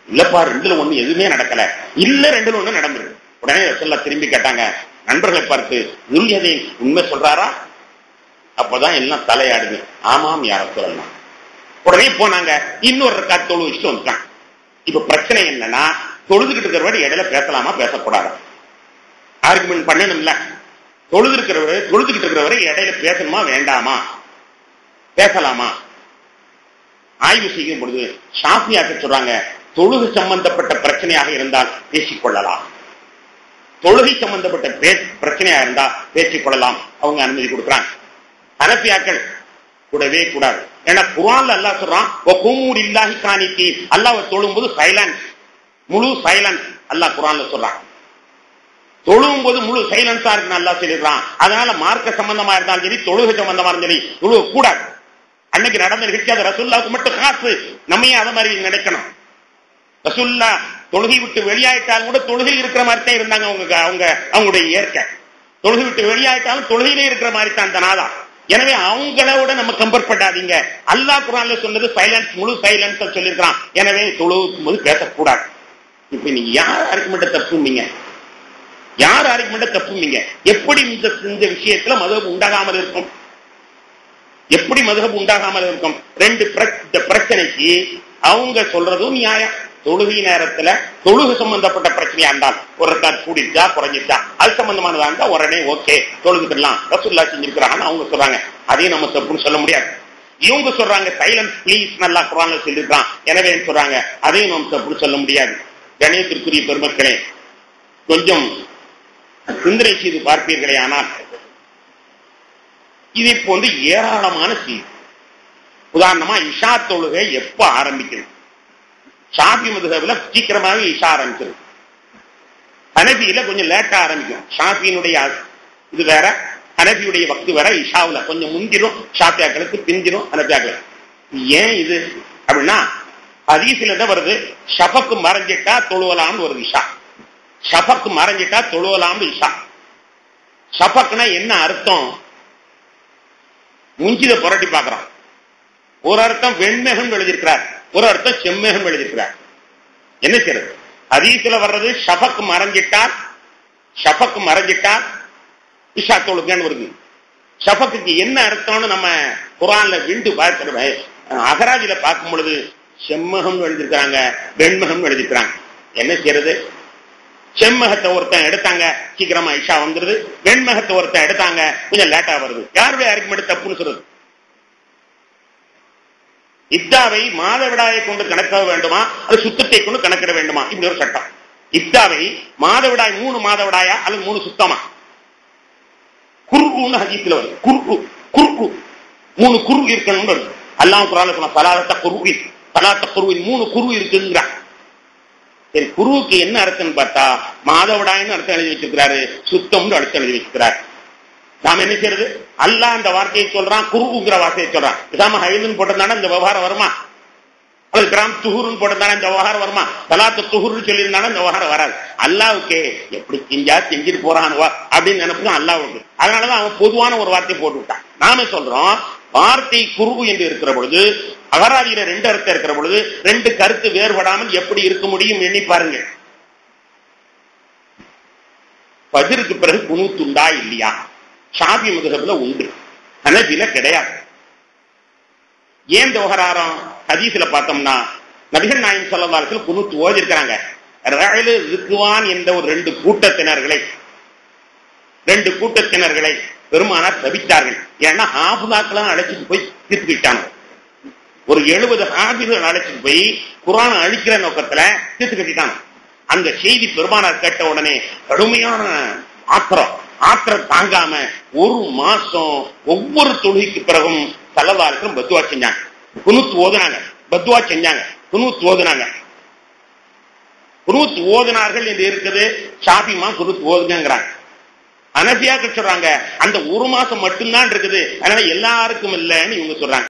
இல்லப்பா 2ல 1 எதுவுமே நடக்கல. இல்ல 2ல 1 நடந்துருக்கு. உடனே ரசூலுல்லாஹ் திரும்பி கேட்டாங்க நண்பர்களை பார்த்து, துல்யதை உண்மை சொல்றாரா? அப்பதான் எல்லாம் தலையாடுது. ஆமாம் யா ரசூலல்லாஹ். உடனே போனாங்க, இன்னொரு ரக்காத் தொழு வச்சுட்டு வந்துட்டாங்க. இப்ப பிரச்சனை என்னன்னா, தொழுதுகிட்டு இருக்கிறவரை இடையில பேசலாமா பேசக்கூடாது ஆர்குமெண்ட் பண்ணணும். இல்ல தொழுதுகிட்டு இருக்கிறவரை இடையில பேசணுமா வேண்டாமா, பேசலாமா ஆய்வு செய்யும் பொழுது ஷாஃபியாக சொல்றாங்க, தொழுகை சம்பந்தப்பட்ட பிரச்சனையாக இருந்தால் பேசிக்கொள்ளலாம், தொழுகை சம்பந்தப்பட்ட பிரச்சனையாக இருந்தா பேசிக்கொள்ளலாம், அவங்க அனுமதி கொடுக்குறாங்க. ஹனஃபியாக்கள் கூடவே கூடாது. ஏன்னா குர்ஆன்ல அல்லாஹ் சொல்றான், அல்லாஹ் தொழும்போது சைலன்ஸ், முழு சைலன்ஸ் அல்லாஹ் குர்ஆன்ல சொல்றான். தொழும் போது முழு சைலன்ஸா இருக்கு அல்லாஹ் சொல்லிடுறான். அதனால மார்க்க சம்பந்தமா இருந்தாலும் சரி, தொழுகை சம்பந்தமா இருந்தாலும் சரி தொழுக கூடாது. அன்னைக்கு நடந்த நிகழ்ச்சி அது ரசூலுல்லாஹ்வுக்கு மட்டும் காசு. நம்மையே அதை மாதிரி நினைக்கணும். ரசூலுல்லாஹ் தொழுகை விட்டு வெளியாயிட்டாலும் கூட தொழுகை இருக்கிற மாதிரி தான் இருந்தாங்க. அவங்களுடைய இயற்கை தொழுகை விட்டு வெளியாயிட்டாலும் தொழுகையிலே இருக்கிற மாதிரி தான் அந்த நாளா. எனவே அவங்களோட நம்ம கம்பேர் பண்ணாதீங்க. அல்லாஹ் குர்ஆன்ல சொன்னது சைலன்ஸ், முழு சைலன்ஸ் சொல்லியிருக்கான். எனவே தொழுகும் போது பேசக்கூடாது. இப்ப நீங்க யார் ஆர்குமெண்ட்டை தப்புவீங்க? யார் ஆர்குமெண்ட்டை தப்புவீங்க? எப்படி இந்த விஷயத்துல மதுஹப் உண்டாகாமல் இருக்கும்? எப்படி மதுஹப் உண்டாகாமல் இருக்கும்? 2 பிரச்சனைக்கு அவங்க சொல்றதும் நியாயம். தொழுகை நேரத்துல தொழுகை சம்பந்தப்பட்ட பிரச்சனையா இருந்தால் ஒரு ரக்காத் கூடிச்சா குறைஞ்சிச்சா அது சம்பந்தமானதா இருந்தா உடனே ஓகே தொழுதுக்கலாம், ரசூலுல்லாஹ் செஞ்சிருக்கிறாங்கன்னு அவங்க சொல்றாங்க. அதையும் நம்ம தப்புன்னு சொல்ல முடியாது. இவங்க சொல்றாங்க சைலன்ஸ் ப்ளீஸ் நல்லா குர்ஆன்ல சொல்லிருக்கான், எனவே சொல்றாங்க, அதையும் நம்ம தப்புன்னு சொல்ல முடியாது. கணேசத்திற்குரிய பெருமக்களே, கொஞ்சம் சிந்தனை செய்து பார்ப்பீர்களே ஆனால் இதை போன்று ஏராளமான செய்தி. உதாரணமா இஷா தொழுகை எப்ப ஆரம்பிக்கிறது? ஷாஃபி மதுஹப்ல சீக்கிரமாவே இஷா ஆரம்பிச்சிருக்கு. ஹனஃபியில கொஞ்சம் லேட்டா ஆரம்பிக்கும். ஷாஃபியினுடைய இது வேற, ஹனஃபியுடைய வக்து வேற. இஷாவுல கொஞ்சம் முந்திரும், ஷாஃபியாக்களுக்கு பிந்திரும் ஹனஃபியாக்களுக்கு. ஏன் இது அப்படின்னா, ஹதீஸ்ல தான் வருது, ஷஃபக்கு மறைஞ்சிட்டா தொழுவலாம்னு ஒரு இஷா, ஷஃபக்கு மறைஞ்சிட்டா தொழுவலாம்னு இஷா. ஷஃபக்னா என்ன அர்த்தம்? முஞ்சித புரட்டி பார்க்கிறான். ஒரு அர்த்தம் வெண்மேகம் எழுதியிருக்கிறார், ஒரு அர்த்தம் செம்மேகம் எழுதியிருக்கிறார். என்ன செய்யறது? ஹதீஸ்ல வர்றது ஷஃபக் மறைஞ்சிட்டா இஷா தொழுகன்னு வருது. ஷஃபக்கு என்ன அர்த்தம்னு நம்ம குர்ஆன்ல விண்டு பார்க்கிறோம். அகராஜில பார்க்கும் பொழுது செம்மகம் எழுதியிருக்கிறாங்க, வெண்மகம் எழுதியிருக்கிறாங்க. என்ன செய்யறது? செம்மகத்தை ஒருத்தன் எடுத்தாங்க, சீக்கிரமா இஷா வந்துருது. வெண்மகத்தை ஒருத்தன் எடுத்தாங்க, கொஞ்சம் லேட்டா வருது. யாருடைய ஆர்குமெண்ட் தப்புன்னு சொல்றது? இத்தாவை மாதவிடாயை கொண்டு கணக்க வேண்டுமா, அது சுத்தத்தை கொண்டு கணக்கிட வேண்டுமா? இப்படி ஒரு சட்டம். இத்தாவை மாதவிடாய் 3 மாதவிடாயா அல்லது 3 சுத்தமா? குர்உன்னு ஹதீஸ்ல வருது. குர்உ 3 குரு இருக்கணும் வருது. அல்லாஹ் குர்ஆன்ல சொன்ன ஸலாத்த குர்உ, ஸலாத்த குர்உ 3 குரு இருக்குங்கறான். சரி, குருவுக்கு என்ன அர்த்தம்னு பார்த்தா மாதவிடாய்னு அர்த்தம் எழுதி வச்சிருக்கிறாரு, சுத்தம்னு அர்த்தம் எழுதி வச்சிருக்கிறாரு. நாம என்ன செய்யறது? அல்லாஹ் அந்த வார்த்தையை சொல்றான், குருங்கிற வார்த்தையை சொல்றான். இதாம ஹைதுன்னு போட்டிருந்தானே இந்த விவகாரம் வருமா? அல்லது கிராம் துஹூர்னு போட்டிருந்தானே இந்த விவகாரம் வருமா? சலாத்து துஹூர்னு சொல்லியிருந்தானே இந்த விவகாரம் வராது. அல்லாவுக்கு எப்படி செஞ்சுட்டு போறானுவா அப்படின்னு நினைப்புதான் அல்லாவுக்கு. அதனாலதான் அவன் பொதுவான ஒரு வார்த்தையை போட்டு விட்டான். நாம சொல்றோம், வார்த்தை குரு என்று இருக்கிற பொழுது, அகராதியில 2 அர்த்தம் இருக்கிற பொழுது 2 கருத்து வேறுபடாமல் எப்படி இருக்க முடியும் எண்ணி பாருங்க. ஃபஜ்ருக்கு பிறகு குனூத் உண்டா இல்லையா? ஷாஃபி மதுஹப்ல உண்டு, ஹனஃபில கிடையாது. ஏன் இந்த விவகாரம்? ஹதீஸ்ல பார்த்தோம்னா நபிகள் நாயகம் ஸல்லல்லாஹு அலைஹி வஸல்லம் குனூத் ஓதி இருக்காங்க. ரஅல் ரிக்வான் என்ற ஒரு 2 கூட்டத்தினர்களை பெருமானார் தவித்தார்கள். ஏன்னா ஹாஃபிதாக்கெல்லாம் அழைச்சிட்டு போய் தீர்த்துக்கிட்டாங்க. ஒரு 70 ஹாஃபிதுகள் அழைச்சிட்டு போய் குர்ஆனை அழிக்கிற நோக்கத்துல தீர்த்து கட்டிட்டாங்க. அந்த செய்தி பெருமானார் கேட்ட உடனே கடுமையான ஆத்திரம் தாங்காம 1 மாசம் ஒவ்வொரு தொழுகைக்கு பிறகும் ஸல்லல்லாஹு அலைஹி வஸல்லம் பத்வா செஞ்சாங்க, குனூத் ஓதுனாங்க, பத்வா செஞ்சாங்க, குனூத் ஓதுனாங்க. குனூத் ஓதுனார்கள் என்று இருக்குது. ஷாஃபிமா குனூத் ஓதுங்கிறாங்க. ஹனஃபியாக்கள் சொல்றாங்க அந்த 1 மாசம் மட்டும்தான் இருக்குது, அதனால எல்லாருக்கும் இல்லைன்னு இவங்க சொல்றாங்க.